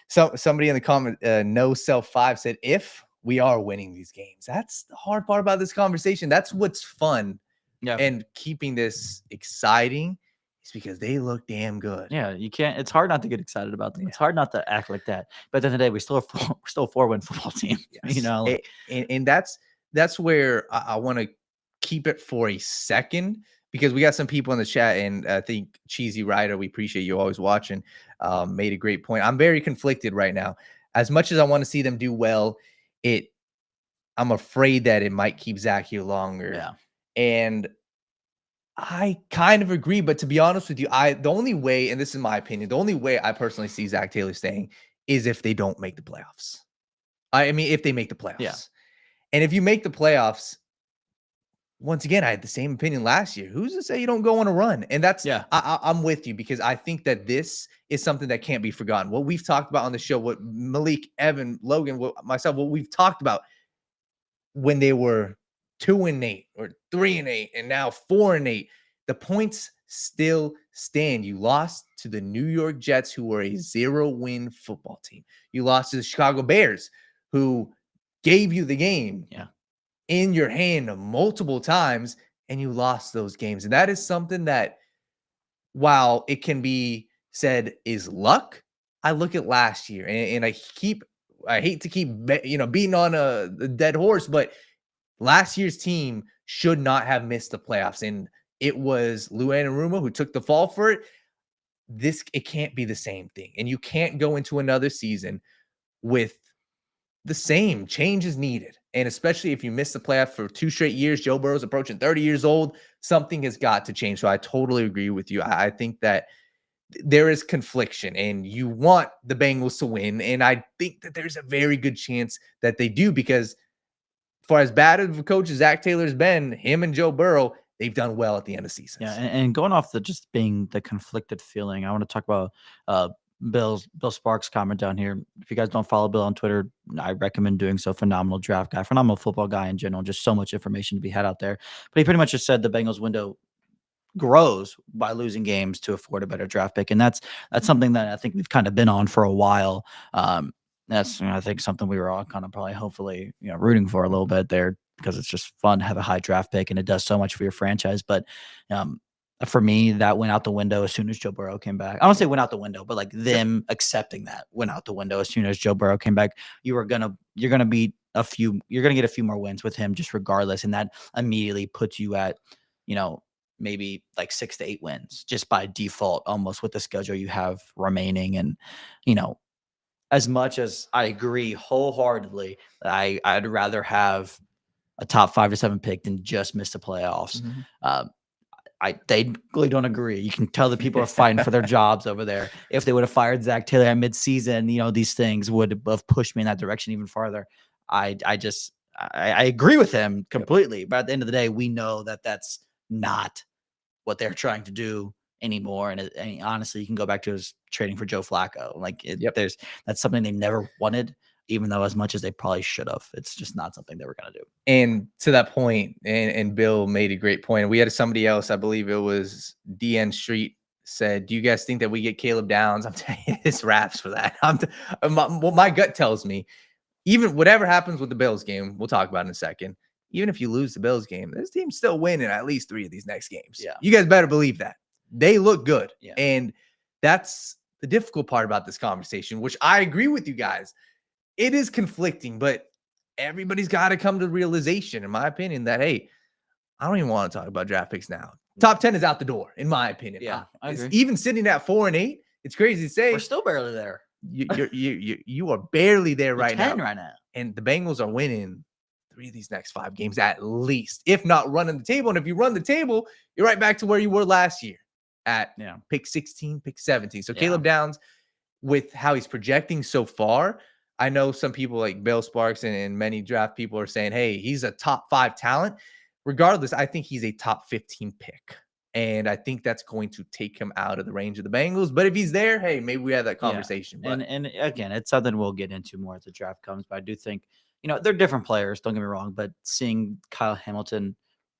Speaker 3: somebody in the comment, 𝗦𝗡𝗙5 said, if we are winning these games, that's the hard part about this conversation. That's what's fun and keeping this exciting. Because they look damn good.
Speaker 4: Yeah, you can't. It's hard not to get excited about them. It's hard not to act like that. But at the end of the day, we're still a 4-win football team.
Speaker 3: Yes. And that's where I want to keep it for a second, because we got some people in the chat, and I think Cheesy Rider, we appreciate you always watching, made a great point. I'm very conflicted right now. As much as I want to see them do well, I'm afraid that it might keep Zach here longer.
Speaker 4: Yeah,
Speaker 3: and I kind of agree, but to be honest with you, the only way, and this is my opinion, the only way I personally see Zach Taylor staying is if they don't make the playoffs. I mean, if they make the playoffs.
Speaker 4: Yeah.
Speaker 3: And if you make the playoffs, once again, I had the same opinion last year. Who's to say you don't go on a run? And that's, I'm with you, because I think that this is something that can't be forgotten. What we've talked about on the show, what Malik, Evan, Logan, myself, what we've talked about when they were 2-8 or 3-8 and now 4-8, the points still stand. You lost to the New York Jets, who were a 0-win football team. You lost to the Chicago Bears, who gave you the game in your hand multiple times, and you lost those games. And that is something that, while it can be said is luck, I look at last year and I hate to keep beating on a dead horse, but last year's team should not have missed the playoffs, and it was 𝗦𝗡𝗎𝗪 who took the fall for it. it can't be the same thing. And you can't go into another season with the same. Change is needed. And especially if you miss the playoff for 2 straight years, Joe Burrow's approaching 30 years old, something has got to change. So I totally agree with you. I think that there is confliction and you want the Bengals to win. And I think that there's a very good chance that they do, because for as bad of a coach as Zac Taylor's been, him and Joe Burrow, they've done well at the end of seasons.
Speaker 4: Yeah, and going off the just being the conflicted feeling, I want to talk about Bill Sparks' comment down here. If you guys don't follow Bill on Twitter, I recommend doing so. Phenomenal draft guy, phenomenal football guy in general. Just so much information to be had out there. But he pretty much just said the Bengals window grows by losing games to afford a better draft pick, and that's something that I think we've kind of been on for a while. That's I think something we were all kind of probably hopefully rooting for a little bit there, because it's just fun to have a high draft pick and it does so much for your franchise. But for me, that went out the window as soon as Joe Burrow came back. I don't say went out the window, but like them accepting that went out the window as soon as Joe Burrow came back. You're gonna get a few more wins with him just regardless, and that immediately puts you at maybe like 6 to 8 wins just by default, almost with the schedule you have remaining. And as much as I agree wholeheartedly that I'd rather have a top 5 to 7 pick than just miss the playoffs. They really don't agree. You can tell that people are fighting for their jobs over there. If they would have fired Zac Taylor at midseason, these things would have pushed me in that direction even farther. I agree with him completely. But at the end of the day, we know that that's not what they're trying to do anymore. And honestly, you can go back to his trading for Joe Flacco. Like that's something they never wanted, even though as much as they probably should have. It's just not something they were going to do.
Speaker 3: And to that point, and Bill made a great point. We had somebody else, I believe it was DN Street, said, do you guys think that we get Caleb Downs? I'm telling you, this wraps for that. What my gut tells me, even whatever happens with the Bills game, we'll talk about in a second. Even if you lose the Bills game, this team's still winning at least 3 of these next games.
Speaker 4: Yeah.
Speaker 3: You guys better believe that. They look good.
Speaker 4: Yeah.
Speaker 3: And that's the difficult part about this conversation, which I agree with you guys. It is conflicting, but everybody's got to come to the realization, in my opinion, that, hey, I don't even want to talk about draft picks now. Top 10 is out the door, in my opinion.
Speaker 4: Yeah, I agree.
Speaker 3: Even sitting at 4 and 8, it's crazy to say.
Speaker 4: We're still barely there.
Speaker 3: You are barely there right now.
Speaker 4: 10 right now.
Speaker 3: And the Bengals are winning 3 of these next 5 games at least, if not running the table. And if you run the table, you're right back to where you were last year at pick 16, pick 17. So Caleb Downs, with how he's projecting so far, I know some people like Bill Sparks and many draft people are saying, hey, he's a top 5 talent. Regardless, I think he's a top 15 pick. And I think that's going to take him out of the range of the Bengals. But if he's there, hey, maybe we have that conversation.
Speaker 4: Yeah. And again, it's something we'll get into more as the draft comes. But I do think, they're different players, don't get me wrong. But seeing Kyle Hamilton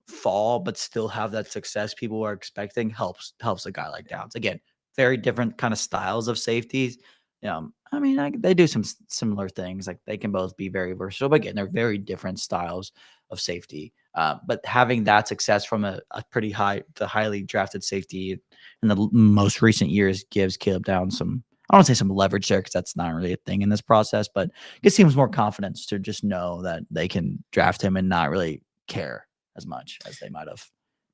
Speaker 4: fall but still have that success people are expecting helps a guy like Downs. Again, very different kind of styles of safeties. They do some similar things. Like they can both be very versatile, but again, they're very different styles of safety. But having that success from a pretty highly drafted safety in the most recent years gives Caleb Downs some, I don't want to say some leverage there because that's not really a thing in this process, but it seems more confidence to just know that they can draft him and not really care as much as they might have.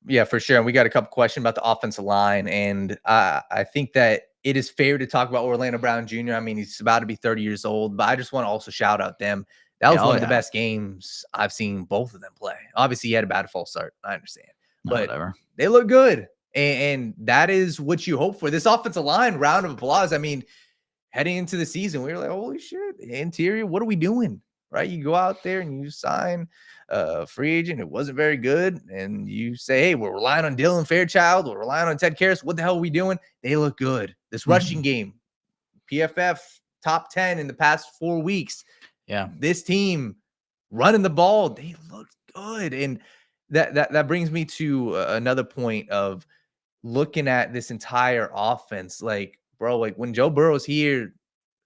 Speaker 3: Yeah, for sure. And we got a couple questions about the offensive line. And I think that it is fair to talk about Orlando Brown Jr. I mean, he's about to be 30 years old, but I just want to also shout out them. That was one of the best games I've seen both of them play. Obviously, he had a bad false start. I understand. But
Speaker 4: whatever.
Speaker 3: They look good. And that is what you hope for. This offensive line, round of applause. I mean, heading into the season, we were like, holy shit, interior, what are we doing? Right? You go out there and you sign a free agent. It wasn't very good. And you say, hey, we're relying on Dylan Fairchild. We're relying on 𝗏𝗏𝗏𝗏𝗏𝗏𝗏. What the hell are we doing? They look good. This rushing game, PFF top 10 in the past 4 weeks.
Speaker 4: Yeah.
Speaker 3: This team running the ball, they look good. And that brings me to another point of looking at this entire offense. Like, bro, like when Joe Burrow's here,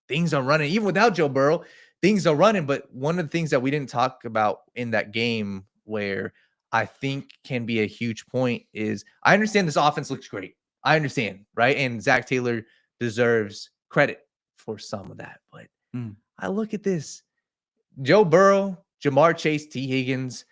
Speaker 3: things are running. Even without Joe Burrow, things are running. But one of the things that we didn't talk about in that game where I think can be a huge point is I understand this offense looks great. I understand, right? And Zac Taylor deserves credit for some of that. But I look at this. Joe Burrow, Jamar Chase, T. Higgins.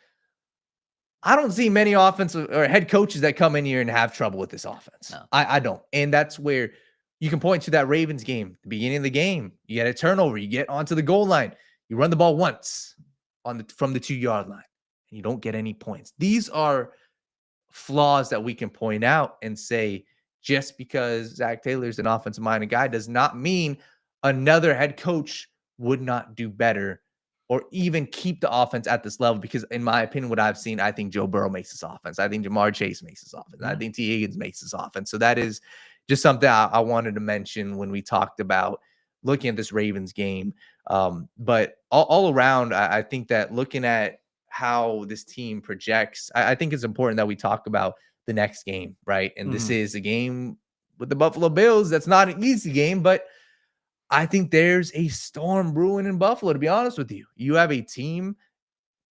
Speaker 3: I don't see many offensive or head coaches that come in here and have trouble with this offense.
Speaker 4: No.
Speaker 3: I don't. And that's where You can point to that Ravens game, the beginning of the game. You get a turnover. You get onto the goal line. You run the ball once from the 2-yard line, and you don't get any points. These are flaws that we can point out and say, just because Zac Taylor is an offensive-minded guy does not mean another head coach would not do better or even keep the offense at this level. Because in my opinion, what I've seen, I think Joe Burrow makes this offense. I think Ja'Marr Chase makes this offense. I think T. Higgins makes this offense. So that is just something I wanted to mention when we talked about looking at this Ravens game. But all around, I think that looking at how this team projects, I think it's important that we talk about the next game, right? And this is a game with the Buffalo Bills. That's not an easy game, but I think there's a storm brewing in Buffalo, to be honest with you. You have a team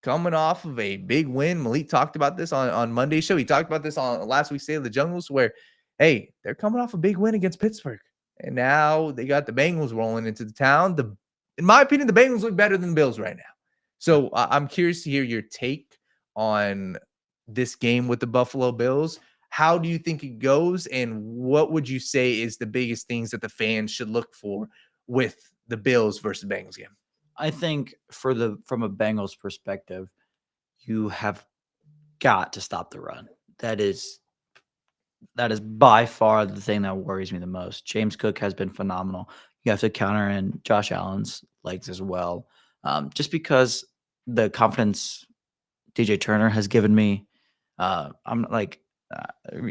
Speaker 3: coming off of a big win. Malik talked about this on Monday's show. He talked about this on last week's State of the Jungles, where, hey, they're coming off a big win against Pittsburgh. And now they got the Bengals rolling into the town. In my opinion, the Bengals look better than the Bills right now. So I'm curious to hear your take on this game with the Buffalo Bills. How do you think it goes? And what would you say is the biggest things that the fans should look for with the Bills versus Bengals game?
Speaker 4: I think from a Bengals perspective, you have got to stop the run. That is by far the thing that worries me the most. James Cook has been phenomenal. You have to counter in Josh Allen's legs as well. Just because the confidence DJ Turner has given me, I'm like,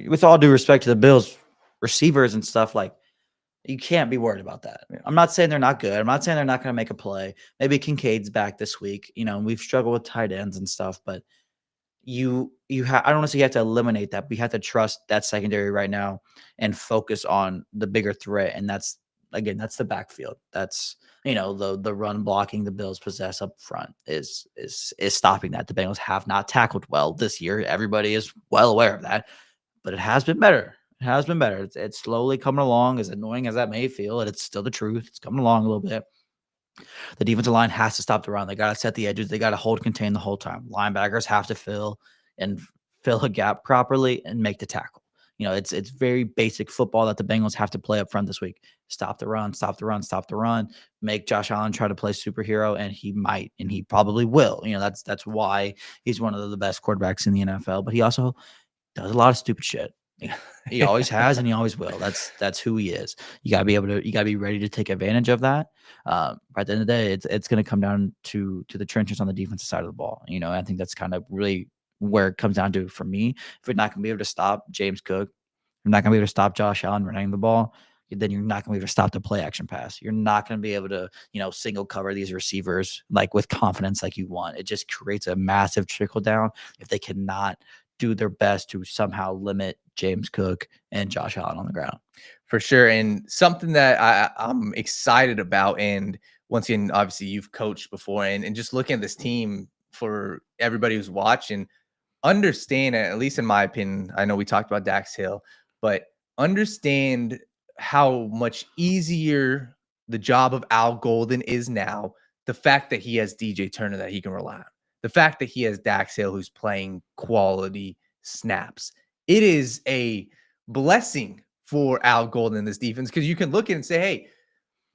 Speaker 4: with all due respect to the Bills receivers and stuff, like, you can't be worried about that. I'm not saying they're not good. I'm not saying they're not going to make a play. Maybe Kincaid's back this week. We've struggled with tight ends and stuff, but I don't want to say you have to eliminate that, but you have to trust that secondary right now and focus on the bigger threat. And that's the backfield. That's, the run blocking the Bills possess up front is stopping that. The Bengals have not tackled well this year. Everybody is well aware of that, but it has been better. It has been better. It's slowly coming along, as annoying as that may feel, and it's still the truth. It's coming along a little bit. The defensive line has to stop the run. They got to set the edges. They got to hold contain the whole time. Linebackers have to fill a gap properly and make the tackle. It's very basic football that the Bengals have to play up front this week. Stop the run, stop the run, stop the run. Make Josh Allen try to play superhero, and he might, and he probably will. That's why he's one of the best quarterbacks in the NFL. But he also does a lot of stupid shit. He always has, and he always will. That's who he is. You gotta be ready to take advantage of that. At the end of the day, it's gonna come down to the trenches on the defensive side of the ball. I think that's kind of really where it comes down to for me. If you're not gonna be able to stop James Cook, you're not gonna be able to stop Josh Allen running the ball, then you're not gonna be able to stop the play action pass. You're not gonna be able to, single cover these receivers like with confidence like you want. It just creates a massive trickle down if they cannot do their best to somehow limit James Cook and Josh Allen on the ground.
Speaker 3: For sure. And something that I'm excited about, and once again, obviously you've coached before, and just looking at this team for everybody who's watching, understand, at least in my opinion, I know we talked about Dax Hill, but understand how much easier the job of Al Golden is now. The fact that he has DJ Turner that he can rely on. The fact that he has Dax Hill who's playing quality snaps. It is a blessing for Al Golden in this defense, because you can look at it and say, hey,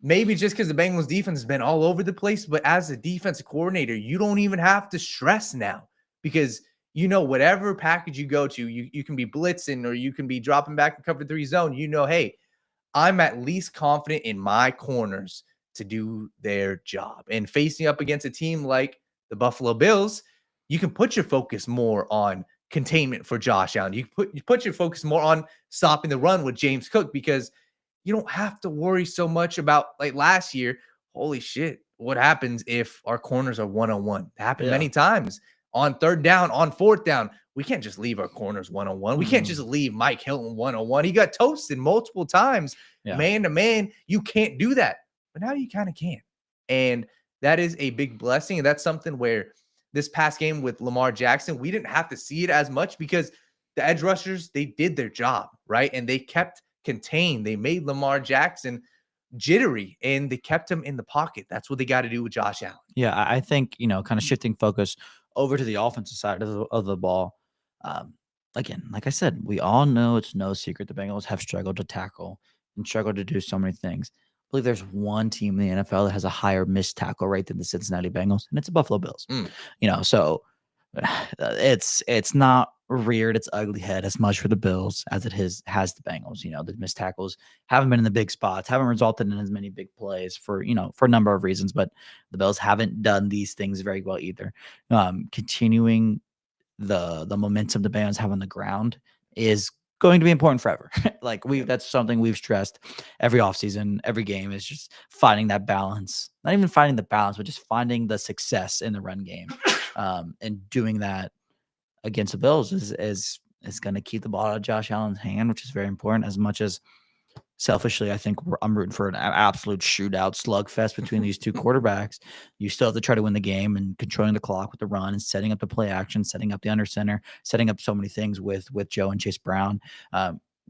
Speaker 3: maybe just because the Bengals defense has been all over the place, but as a defensive coordinator, you don't even have to stress now, because whatever package you go to, you can be blitzing or you can be dropping back in cover 3 zone. Hey, I'm at least confident in my corners to do their job. And facing up against a team like the Buffalo Bills, you can put your focus more on containment for Josh Allen. You put your focus more on stopping the run with James Cook, because you don't have to worry so much about, like last year, holy shit, what happens if our corners are one-on-one? It happened many times. On 3rd down, on 4th down, we can't just leave our corners one-on-one. We can't just leave Mike Hilton one-on-one. He got toasted multiple times, man to man. You can't do that. But now you kind of can. And that is a big blessing. And that's something where this past game with Lamar Jackson, we didn't have to see it as much, because the edge rushers, they did their job, right? And they kept contained. They made Lamar Jackson jittery, and they kept him in the pocket. That's what they got to do with Josh Allen.
Speaker 4: Yeah, I think, kind of shifting focus over to the offensive side of the ball. Again, like I said, we all know it's no secret the Bengals have struggled to tackle and struggle to do so many things. I believe there's one team in the NFL that has a higher missed tackle rate than the Cincinnati Bengals, and it's the Buffalo Bills. So it's not reared its ugly head as much for the Bills as it has the Bengals. The missed tackles haven't been in the big spots, haven't resulted in as many big plays for a number of reasons, but the Bills haven't done these things very well either. Continuing the momentum the Bengals have on the ground is going to be important forever. That's something we've stressed every offseason, every game, is just finding that balance. Not even finding the balance, but just finding the success in the run game. And doing that against the Bills is going to keep the ball out of Josh Allen's hand, which is very important. As much as selfishly, I think I'm rooting for an absolute shootout slugfest between these two quarterbacks. You still have to try to win the game, and controlling the clock with the run and setting up the play action, setting up the under center, setting up so many things with Joe and Chase Brown.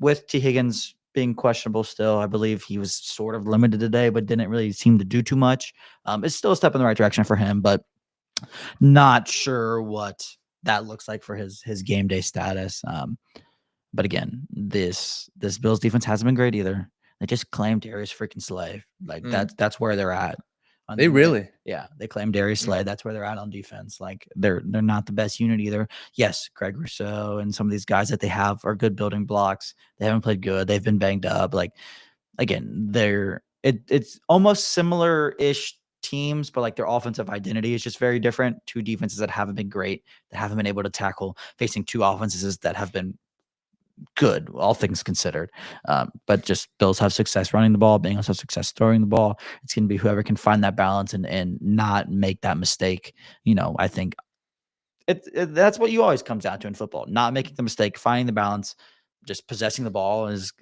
Speaker 4: With T. Higgins being questionable still, I believe he was sort of limited today, but didn't really seem to do too much. It's still a step in the right direction for him, but not sure what that looks like for his game day status. But again, this Bills defense hasn't been great either. They just claimed Darius freaking Slay. That's where they're at.
Speaker 3: They really?
Speaker 4: Yeah, they claim Darius Slay. That's where they're at on defense. They're not the best unit either. Yes, Greg Rousseau and some of these guys that they have are good building blocks. They haven't played good. They've been banged up. Again, it's almost similar-ish teams, but their offensive identity is just very different. Two defenses that haven't been great, that haven't been able to tackle, facing two offenses that have been good, all things considered. But just Bills have success running the ball, Bengals have success throwing the ball. It's going to be whoever can find that balance and not make that mistake. I think that's what you always comes down to in football, not making the mistake, finding the balance. Just possessing the ball is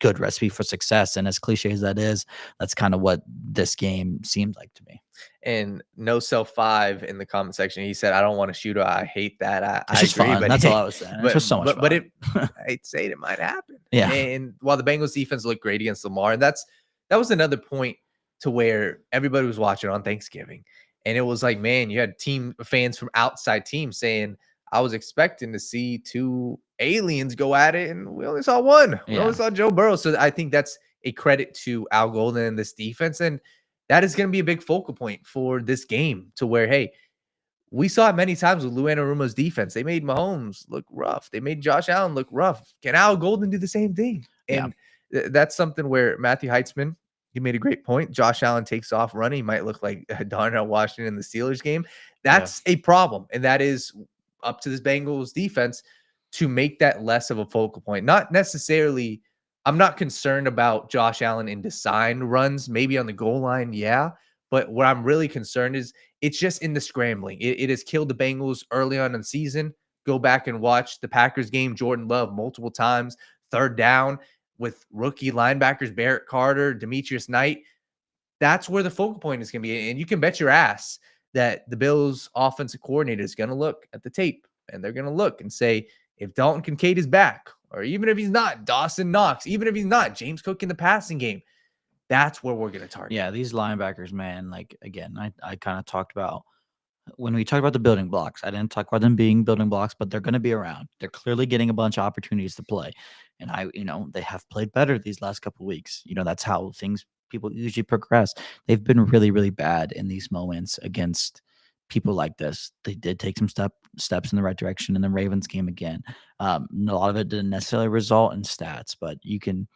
Speaker 4: good recipe for success. And as cliche as that is, that's kind of what this game seemed like to me.
Speaker 3: And 𝗦𝗡𝗙5 in the comment section, he said, "I don't want to shoot. I hate that. I agree."
Speaker 4: Fun.
Speaker 3: But
Speaker 4: that's all I was saying. It's just so much fun.
Speaker 3: But I'd say it might happen.
Speaker 4: Yeah.
Speaker 3: And while the Bengals defense looked great against Lamar, and that was another point to where everybody was watching on Thanksgiving, and it was like, man, you had team fans from outside teams saying, "I was expecting to see two aliens go at it, and we only saw one. We only saw Joe Burrow." So I think that's a credit to Al Golden and this defense, and that is going to be a big focal point for this game, to where, hey, we saw it many times with Lou Anarumo's defense. They made Mahomes look rough. They made Josh Allen look rough. Can Al Golden do the same thing? And that's something where Matthew Heitzman, he made a great point. Josh Allen takes off running. He might look like Darnell Washington in the Steelers game. That's a problem, and that is up to this Bengals defense to make that less of a focal point. Not necessarily, I'm not concerned about Josh Allen in design runs, maybe on the goal line, but what I'm really concerned is it's just in the scrambling. It has killed the Bengals early on in the season. Go back and watch the Packers game, Jordan Love multiple times, third down with rookie linebackers, Barrett Carter, Demetrius Knight. That's where the focal point is going to be. And you can bet your ass that the Bills offensive coordinator is going to look at the tape, and they're going to look and say, if Dalton Kincaid is back, or even if he's not, Dawson Knox, even if he's not, James Cook in the passing game, that's where we're going to target.
Speaker 4: Yeah, these linebackers, man, again, I kind of talked about, when we talk about the building blocks, I didn't talk about them being building blocks, but they're going to be around. They're clearly getting a bunch of opportunities to play. And they have played better these last couple of weeks. That's how people usually progress. They've been really, really bad in these moments against people like this. They did take some steps in the right direction in the Ravens game again. A lot of it didn't necessarily result in stats, but you can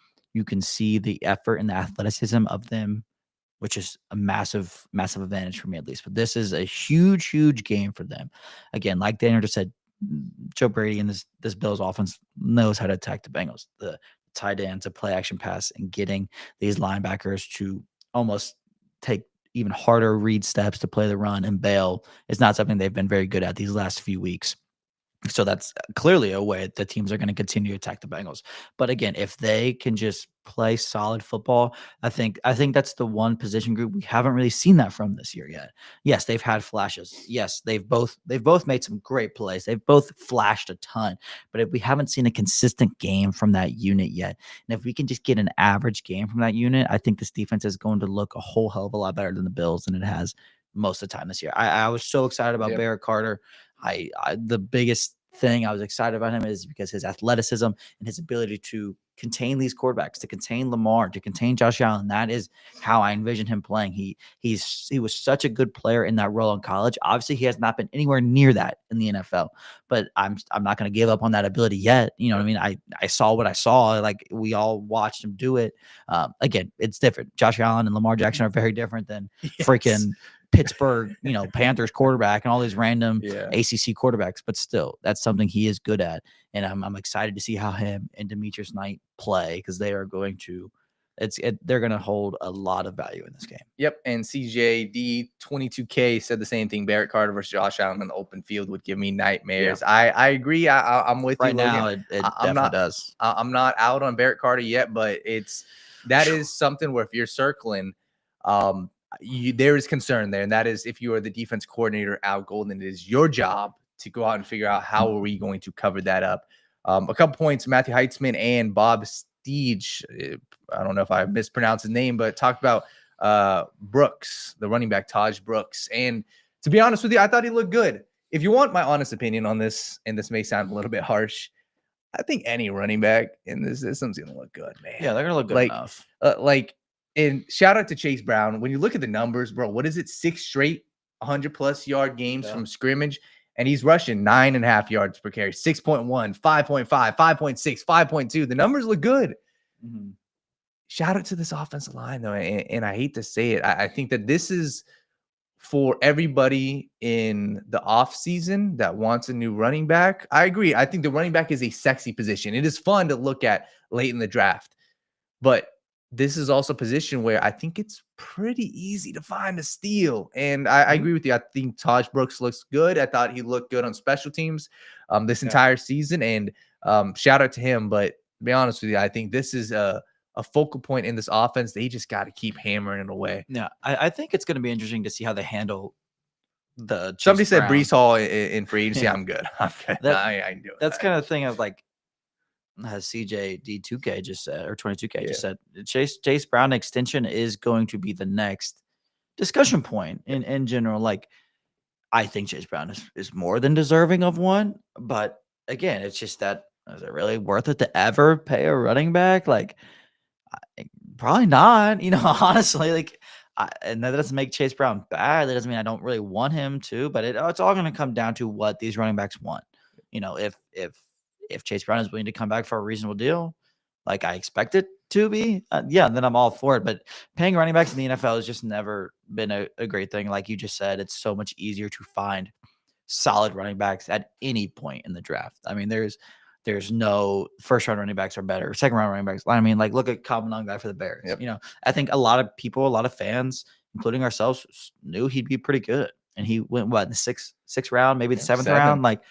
Speaker 4: see the effort and the athleticism of them, which is a massive, massive advantage for me at least. But this is a huge, huge game for them. Again, like Daniel just said, Joe Brady and this Bills offense knows how to attack the Bengals. The tight ends, a play action pass, and getting these linebackers to almost take even harder read steps to play the run and bail is not something they've been very good at these last few weeks. So that's clearly a way that teams are going to continue to attack the Bengals. But again, if they can just play solid football, I think that's the one position group we haven't really seen that from this year yet. Yes, they've had flashes. Yes, they've both made some great plays. They've both flashed a ton. But if we haven't seen a consistent game from that unit yet, and if we can just get an average game from that unit, I think this defense is going to look a whole hell of a lot better than the Bills than it has most of the time this year. I was so excited about Barrett Carter. The biggest thing I was excited about him is because his athleticism and his ability to contain these quarterbacks, to contain Lamar, to contain Josh Allen. That is how I envision him playing. He was such a good player in that role in college. Obviously, he has not been anywhere near that in the NFL, but I'm not going to give up on that ability yet. You know what I mean? I saw what I saw. Like, we all watched him do it. Again, it's different. Josh Allen and Lamar Jackson are very different than freaking Pittsburgh, Panthers quarterback and all these random ACC quarterbacks, but still, that's something he is good at. And I'm excited to see how him and Demetrius Knight play, because they are going to, they're going to hold a lot of value in this game.
Speaker 3: Yep. And CJD22K said the same thing. Barrett Carter versus Josh Allen in the open field would give me nightmares. Yeah. I agree. I'm with you.
Speaker 4: Right now, it definitely does.
Speaker 3: I'm not out on Barrett Carter yet, but that is something where if you're circling, there is concern there, and that is if you are the defense coordinator, Al Golden, it is your job to go out and figure out how are we going to cover that up. A couple points, Matthew Heitzman and Bob Steege, I don't know if I mispronounced his name, but talked about Brooks, the running back, Taj Brooks. And to be honest with you, I thought he looked good. If you want my honest opinion on this, and this may sound a little bit harsh, I think any running back in this system's going to look good, man.
Speaker 4: Yeah, they're going to look good enough.
Speaker 3: And shout out to Chase Brown. When you look at the numbers, bro, what is it? 6 straight 100+ yard games from scrimmage, and he's rushing 9.5 yards per carry, 6.1, 5.5, 5.6, 5.2. The numbers look good. Mm-hmm. Shout out to this offensive line, though, and I hate to say it. I think that this is for everybody in the offseason that wants a new running back. I agree. I think the running back is a sexy position. It is fun to look at late in the draft, but this is also a position where I think it's pretty easy to find a steal. And I agree with you. I think Taj Brooks looks good. I thought he looked good on special teams this entire season. And shout out to him. But to be honest with you, I think this is a focal point in this offense. They just got to keep hammering it away.
Speaker 4: Yeah, I think it's going to be interesting to see how they handle the
Speaker 3: Somebody said Breece Hall in free agency. I'm good. I'm good. I ain't doing
Speaker 4: that's kind of thing of like, as CJD2K just said, or 22K just said, Chase Brown extension is going to be the next discussion point in general. Like, I think Chase Brown is more than deserving of one, but again, it's just that, is it really worth it to ever pay a running back? Like, probably not, honestly, like, and that doesn't make Chase Brown bad. That doesn't mean I don't really want him to, but it's all going to come down to what these running backs want. If Chase Brown is willing to come back for a reasonable deal, like I expect it to be, then I'm all for it. But paying running backs in the NFL has just never been a great thing. Like you just said, it's so much easier to find solid running backs at any point in the draft. I mean, there's no first-round running backs are better, second-round running backs. I mean, like, look at 𝗏𝗏𝗏𝗏 for the Bears. Yep. I think a lot of people, a lot of fans, including ourselves, knew he'd be pretty good. And he went in the sixth round, maybe the seventh round. Like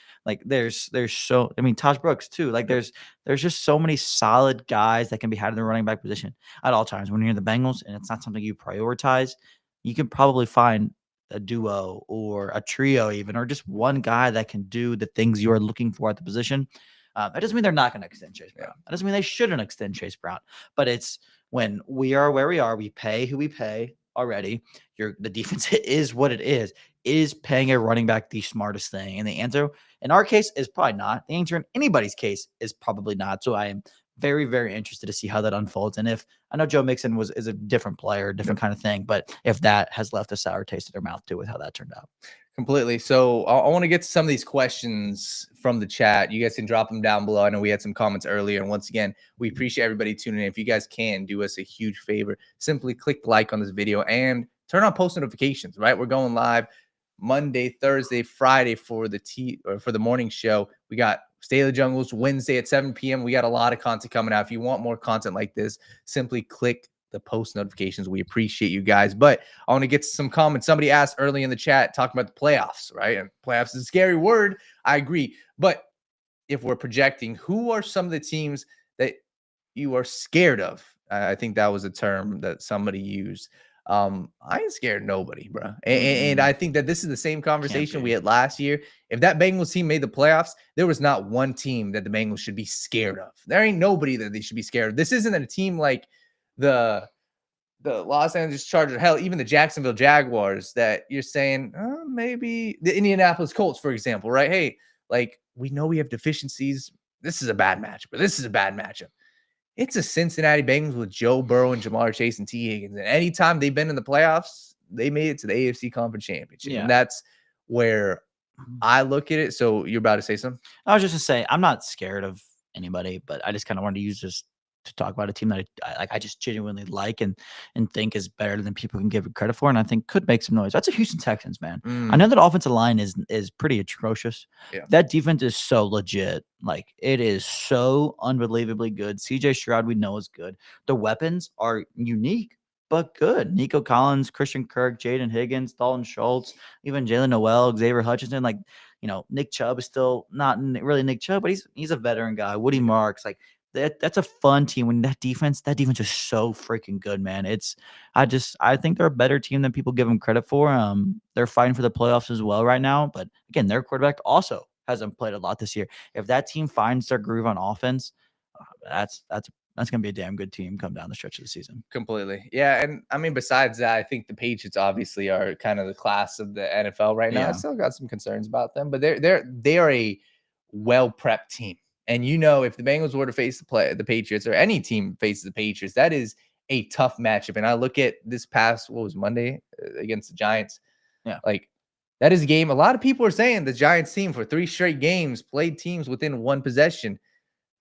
Speaker 4: there's so, I mean, Taj Brooks too. Like there's just so many solid guys that can be had in the running back position at all times. When you're in the Bengals and it's not something you prioritize, you can probably find a duo or a trio even, or just one guy that can do the things you are looking for at the position. That doesn't mean they're not going to extend Chase Brown. That doesn't mean they shouldn't extend Chase Brown. But it's when we are where we are, we pay who we pay already. The defense is what it is. Is paying a running back the smartest thing? And the answer in our case is probably not. The answer in anybody's case is probably not. So I am very, very interested to see how that unfolds. And if I know Joe Mixon is a different player, different kind of thing, but if that has left a sour taste in their mouth too with how that turned out.
Speaker 3: Completely. So I want to get to some of these questions from the chat. You guys can drop them down below. I know we had some comments earlier. And once again, we appreciate everybody tuning in. If you guys can do us a huge favor, simply click like on this video and turn on post notifications, right? We're going live Monday, Thursday, Friday for the morning show. We got State of the Jungles Wednesday at 7 p.m. We got a lot of content coming out. If you want more content like this, simply click the post notifications. We appreciate you guys. But I want to get to some comments. Somebody asked early in the chat talking about the playoffs, right? And playoffs is a scary word. I agree. But if we're projecting, who are some of the teams that you are scared of? I think that was a term that somebody used. I ain't scared of nobody, bro. And I think that this is the same conversation we had last year. If that Bengals team made the playoffs, there was not one team that the Bengals should be scared of. There ain't nobody that they should be scared of. This isn't a team like the Los Angeles Chargers, hell, even the Jacksonville Jaguars that you're saying, maybe the Indianapolis Colts, for example, right? Hey, like, we know we have deficiencies. This is a bad matchup, but this is a bad matchup. it's a Cincinnati Bengals with Joe Burrow and Jamar Chase and T. Higgins. And anytime they've been in the playoffs, they made it to the AFC Conference Championship.
Speaker 4: Yeah.
Speaker 3: And that's where I look at it. So you're about to say something?
Speaker 4: I was just going to say, I'm not scared of anybody, but I just kind of wanted to use this to talk about a team that I just genuinely like and think is better than people can give it credit for, and I think could make some noise. That's the Houston Texans, man. I know that offensive line is pretty atrocious.
Speaker 3: Yeah.
Speaker 4: That defense is so legit. Like, it is so unbelievably good. CJ Stroud, we know, is good. The weapons are unique but good. Nico Collins, Christian Kirk, Jaden Higgins, Dalton Schultz, even Jalen Noel, Xavier Hutchinson. Like, Nick Chubb is still not really Nick Chubb, but he's a veteran guy. Woody Marks, like, that's a fun team. When that defense is so freaking good, man. I think they're a better team than people give them credit for. They're fighting for the playoffs as well right now. But again, their quarterback also hasn't played a lot this year. If that team finds their groove on offense, that's gonna be a damn good team come down the stretch of the season.
Speaker 3: Completely. Yeah. And I mean, besides that, I think the Patriots obviously are kind of the class of the NFL right now.
Speaker 4: Yeah.
Speaker 3: I still got some concerns about them, but they are a well-prepped team. And if the Bengals were to face the Patriots, or any team faces the Patriots, that is a tough matchup. And I look at this past, what was Monday against the Giants?
Speaker 4: Yeah.
Speaker 3: Like, that is a game. A lot of people are saying the Giants team for 3 straight games played teams within 1 possession.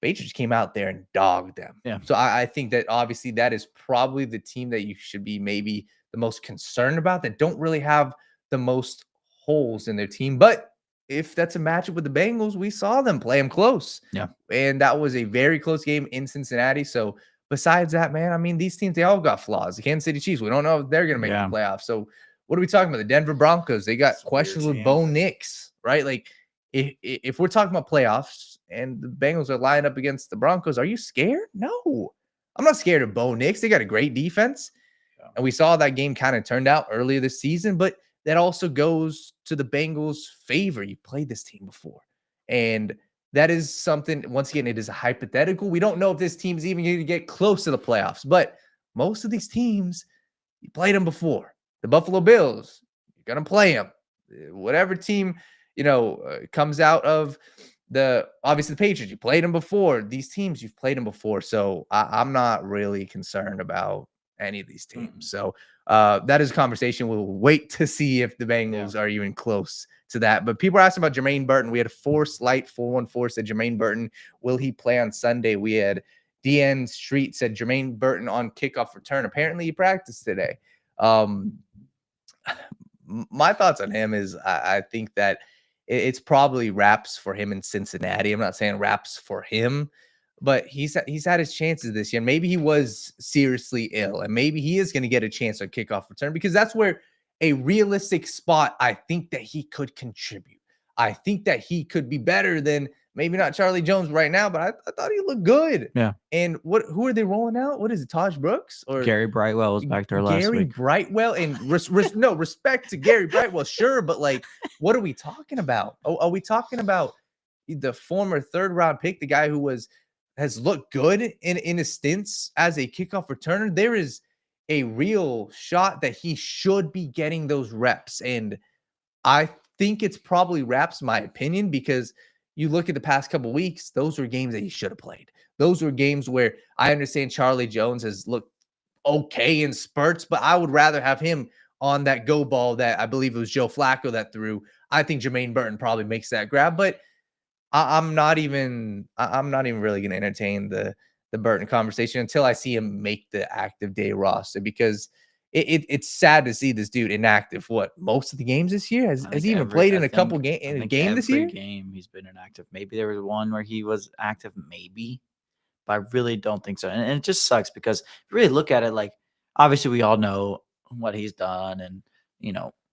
Speaker 3: Patriots came out there and dogged them.
Speaker 4: Yeah.
Speaker 3: So I think that obviously that is probably the team that you should be maybe the most concerned about, that don't really have the most holes in their team. But if that's a matchup with the Bengals, we saw them play them close.
Speaker 4: Yeah.
Speaker 3: And that was a very close game in Cincinnati. So besides that, man, I mean, these teams, they all got flaws. The Kansas City Chiefs, we don't know if they're going to make the playoffs. So what are we talking about? The Denver Broncos, they got questions with Bo Nix, right? Like, if we're talking about playoffs and the Bengals are lined up against the Broncos, are you scared? No. I'm not scared of Bo Nix. They got a great defense. Yeah. And we saw that game kind of turned out earlier this season, but that also goes to the Bengals' favor. You played this team before. And that is something, once again, it is a hypothetical. We don't know if this team's even going to get close to the playoffs, but most of these teams, you played them before. The Buffalo Bills, you're going to play them. Whatever team, comes out of obviously the Patriots, you played them before. These teams, you've played them before. So I'm not really concerned about any of these teams. So that is a conversation. We'll wait to see if the Bengals are even close to that. But people are asking about Jermaine Burton. We had a Slight 414 said Jermaine Burton, will he play on Sunday? We had DN Street said Jermaine Burton on kickoff return. Apparently he practiced today. My thoughts on him is I think that it's probably wraps for him in Cincinnati. I'm not saying wraps for him, but he's had his chances this year. Maybe he was seriously ill, and maybe he is going to get a chance on kickoff return, because that's where a realistic spot I think that he could contribute. I think that he could be better than maybe not Charlie Jones right now, but I thought he looked good.
Speaker 4: Yeah.
Speaker 3: And who are they rolling out? What is it, Taj Brooks or
Speaker 4: Gary Brightwell was back there last week?
Speaker 3: Gary Brightwell, and no respect to Gary Brightwell, sure, but like, what are we talking about? Oh, are we talking about the former 3rd round pick, the guy who has looked good in his stints as a kickoff returner? There is a real shot that he should be getting those reps, and I think it's probably wraps, my opinion, because you look at the past couple of weeks, those were games that he should have played. Those were games where I understand Charlie Jones has looked okay in spurts, but I would rather have him on that go ball that I believe it was Joe Flacco that threw. I think Jermaine Burton probably makes that grab, but I'm not even really going to entertain the Burton conversation until I see him make the active day roster, because it's sad to see this dude inactive. Most of the games this year? Has he even played in a couple games in a game this year?
Speaker 4: Every game he's been inactive. Maybe there was one where he was active, maybe, but I really don't think so. And it just sucks, because if you really look at it, like, obviously we all know what he's done, and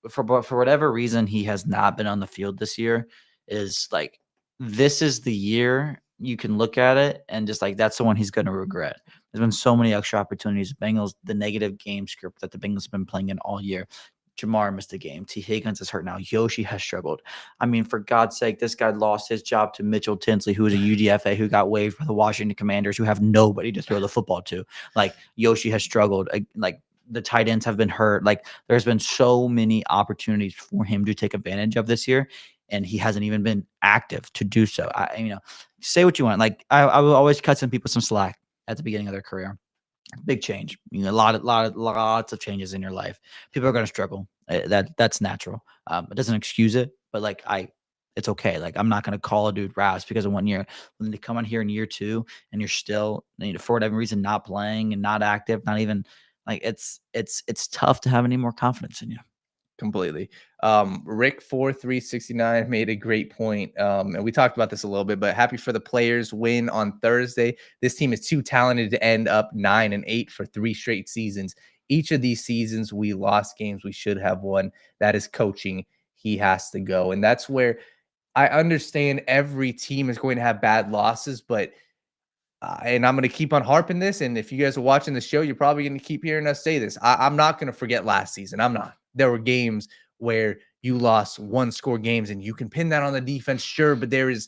Speaker 4: for whatever reason he has not been on the field this year. Is like, this is the year you can look at it and just like, that's the one he's going to regret. There's been so many extra opportunities. Bengals, the negative game script that the Bengals have been playing in all year. Jamar missed a game. T. Higgins is hurt now. Yoshi has struggled. I mean, for God's sake, this guy lost his job to Mitchell Tinsley, who is a UDFA, who got waived for the Washington Commanders, who have nobody to throw the football to. Like, Yoshi has struggled. Like, the tight ends have been hurt. Like, there's been so many opportunities for him to take advantage of this year, and he hasn't even been active to do so. Say what you want. Like, I will always cut some people some slack. at the beginning of their career. Big change. You know, lots of changes in your life. People are going to struggle. That's natural. It doesn't excuse it, but like it's okay. Like I'm not going to call a dude raps because of 1 year. When they come on here in year 2 and you're still, for whatever reason, not playing and not active, not even like it's tough to have any more confidence in you.
Speaker 3: Completely. Rick 4369 made a great point. And we talked about this a little bit, but happy for the players win on Thursday. This team is too talented to end up 9-8 for 3 straight seasons. Each of these seasons, we lost games we should have won. That is coaching. He has to go. And that's where I understand every team is going to have bad losses, but and I'm going to keep on harping this. And if you guys are watching the show, you're probably going to keep hearing us say this. I'm not going to forget last season. I'm not. There were games where you lost 1-score games and you can pin that on the defense, sure, but there is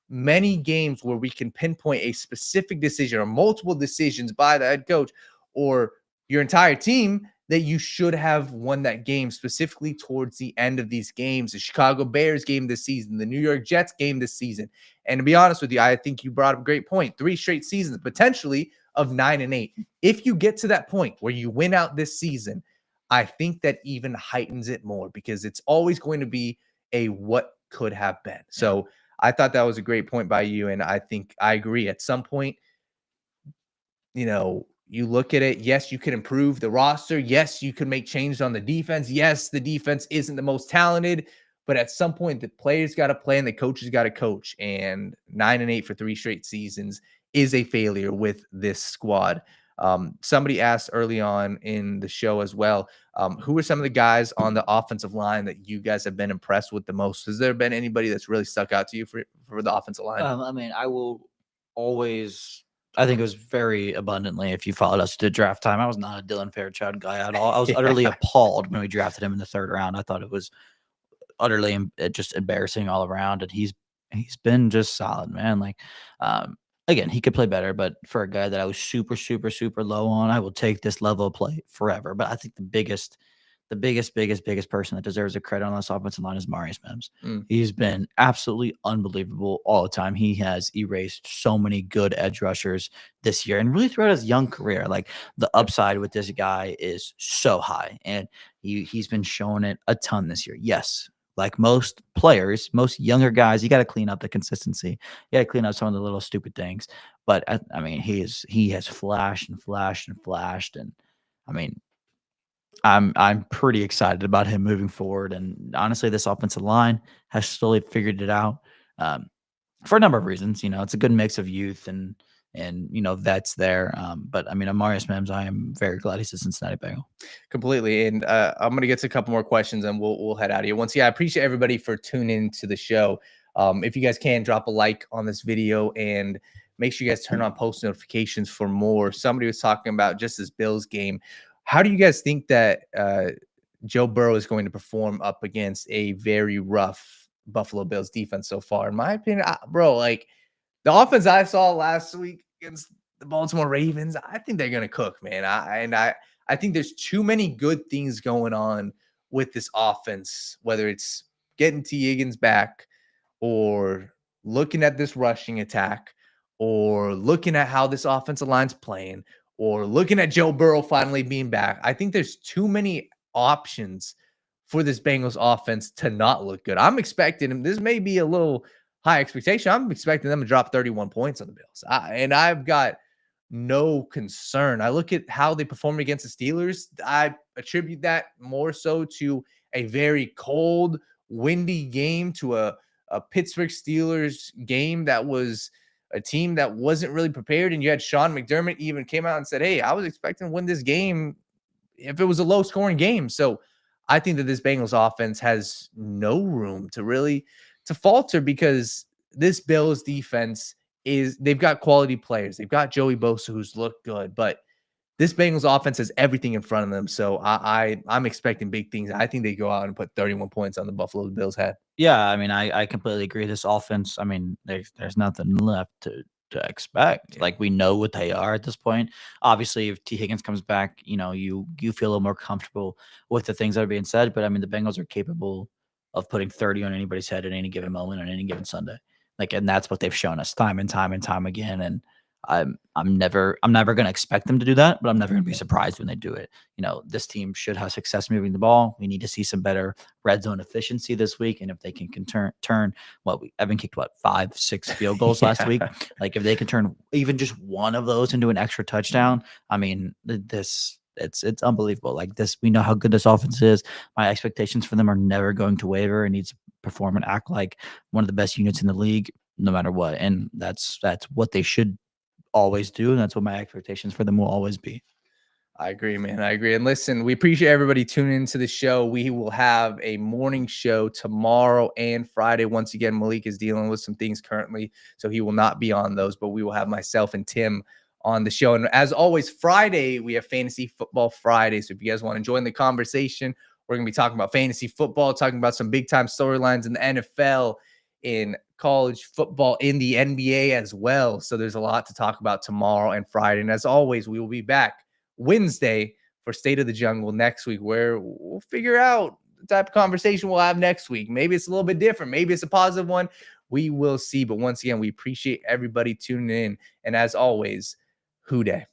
Speaker 3: many games where we can pinpoint a specific decision or multiple decisions by the head coach or your entire team that you should have won that game, specifically towards the end of these games. The Chicago Bears game this season, the New York Jets game this season. And to be honest with you, I think you brought up a great point. 3 straight seasons, potentially of 9-8. If you get to that point where you win out this season, I think that even heightens it more because it's always going to be a what could have been. So I thought that was a great point by you. And I think I agree. At some point, you look at it. Yes, you can improve the roster. Yes, you can make changes on the defense. Yes, the defense isn't the most talented, but at some point, the players got to play and the coaches got to coach. And 9-8 for 3 straight seasons is a failure with this squad. Somebody asked early on in the show as well, who are some of the guys on the offensive line that you guys have been impressed with the most? Has there been anybody that's really stuck out to you for the offensive line?
Speaker 4: I mean, I will always. I think it was very abundantly, if you followed us to draft time, I was not a Dylan Fairchild guy at all. I was utterly appalled when we drafted him in the 3rd round. I thought it was utterly just embarrassing all around. And he's been just solid, man. Like, again, he could play better, but for a guy that I was super, super, super low on, I will take this level of play forever. But I think the biggest person that deserves a credit on this offensive line is Marius Mims. He's been absolutely unbelievable all the time. He has erased so many good edge rushers this year and really throughout his young career. Like the upside with this guy is so high, and he's been showing it a ton this year. Yes, like most players, most younger guys, you got to clean up the consistency. You got to clean up some of the little stupid things. But I mean, he has flashed and flashed and flashed, and I mean, I'm pretty excited about him moving forward. And honestly, this offensive line has slowly figured it out for a number of reasons. It's a good mix of youth and vets there. But I mean, Marius Mims, I am very glad he's a Cincinnati Bengal.
Speaker 3: Completely. And I'm going to get to a couple more questions and we'll head out of here. Once again, I appreciate everybody for tuning into the show. If you guys can, drop a like on this video and make sure you guys turn on post notifications for more. Somebody was talking about just this Bills game. How do you guys think that Joe Burrow is going to perform up against a very rough Buffalo Bills defense so far? In my opinion, bro, like the offense I saw last week against the Baltimore Ravens, I think they're going to cook, man. I think there's too many good things going on with this offense, whether it's getting T. Higgins back or looking at this rushing attack or looking at how this offensive line's playing or looking at Joe Burrow finally being back. I think there's too many options for this Bengals offense to not look good. I'm expecting them. This may be a little high expectation. I'm expecting them to drop 31 points on the Bills. And I've got no concern. I look at how they performed against the Steelers. I attribute that more so to a very cold, windy game, to a Pittsburgh Steelers game that was a team that wasn't really prepared. And you had Sean McDermott even came out and said, hey, I was expecting to win this game if it was a low scoring game. So I think that this Bengals offense has no room to falter because this Bills defense they've got quality players. They've got Joey Bosa, who's looked good, but this Bengals offense has everything in front of them. So I'm expecting big things. I think they go out and put 31 points on the Buffalo Bills head.
Speaker 4: Yeah, I mean, I completely agree. This offense, I mean, there's nothing left to expect. Like, we know what they are at this point. Obviously, if T. Higgins comes back, you feel a little more comfortable with the things that are being said. But I mean, the Bengals are capable of putting 30 on anybody's head at any given moment on any given Sunday. Like, and that's what they've shown us time and time and time again. And I'm never going to expect them to do that, but I'm never going to be surprised when they do it. This team should have success moving the ball. We need to see some better red zone efficiency this week, and if they can turn Evan kicked 5-6 field goals last week. Like if they can turn even just one of those into an extra touchdown, I mean it's unbelievable. Like this, we know how good this offense is. My expectations for them are never going to waver. It needs to perform and act like one of the best units in the league, no matter what. And that's what they should always do, and that's what my expectations for them will always be.
Speaker 3: I agree, man. I agree. And listen, we appreciate everybody tuning into the show. We will have a morning show tomorrow and Friday. Once again, Malik is dealing with some things currently, so he will not be on those, but we will have myself and Tim on the show. And as always, Friday, we have Fantasy Football Friday. So if you guys want to join the conversation, we're going to be talking about fantasy football, talking about some big-time storylines in the NFL, in college football, in the NBA as well. So there's a lot to talk about tomorrow and Friday. And as always, we will be back Wednesday for State of the Jungle next week, where we'll figure out the type of conversation we'll have next week. Maybe it's a little bit different. Maybe it's a positive one. We will see. But once again, we appreciate everybody tuning in. And as always, 𝗦𝗣𝗢𝗓.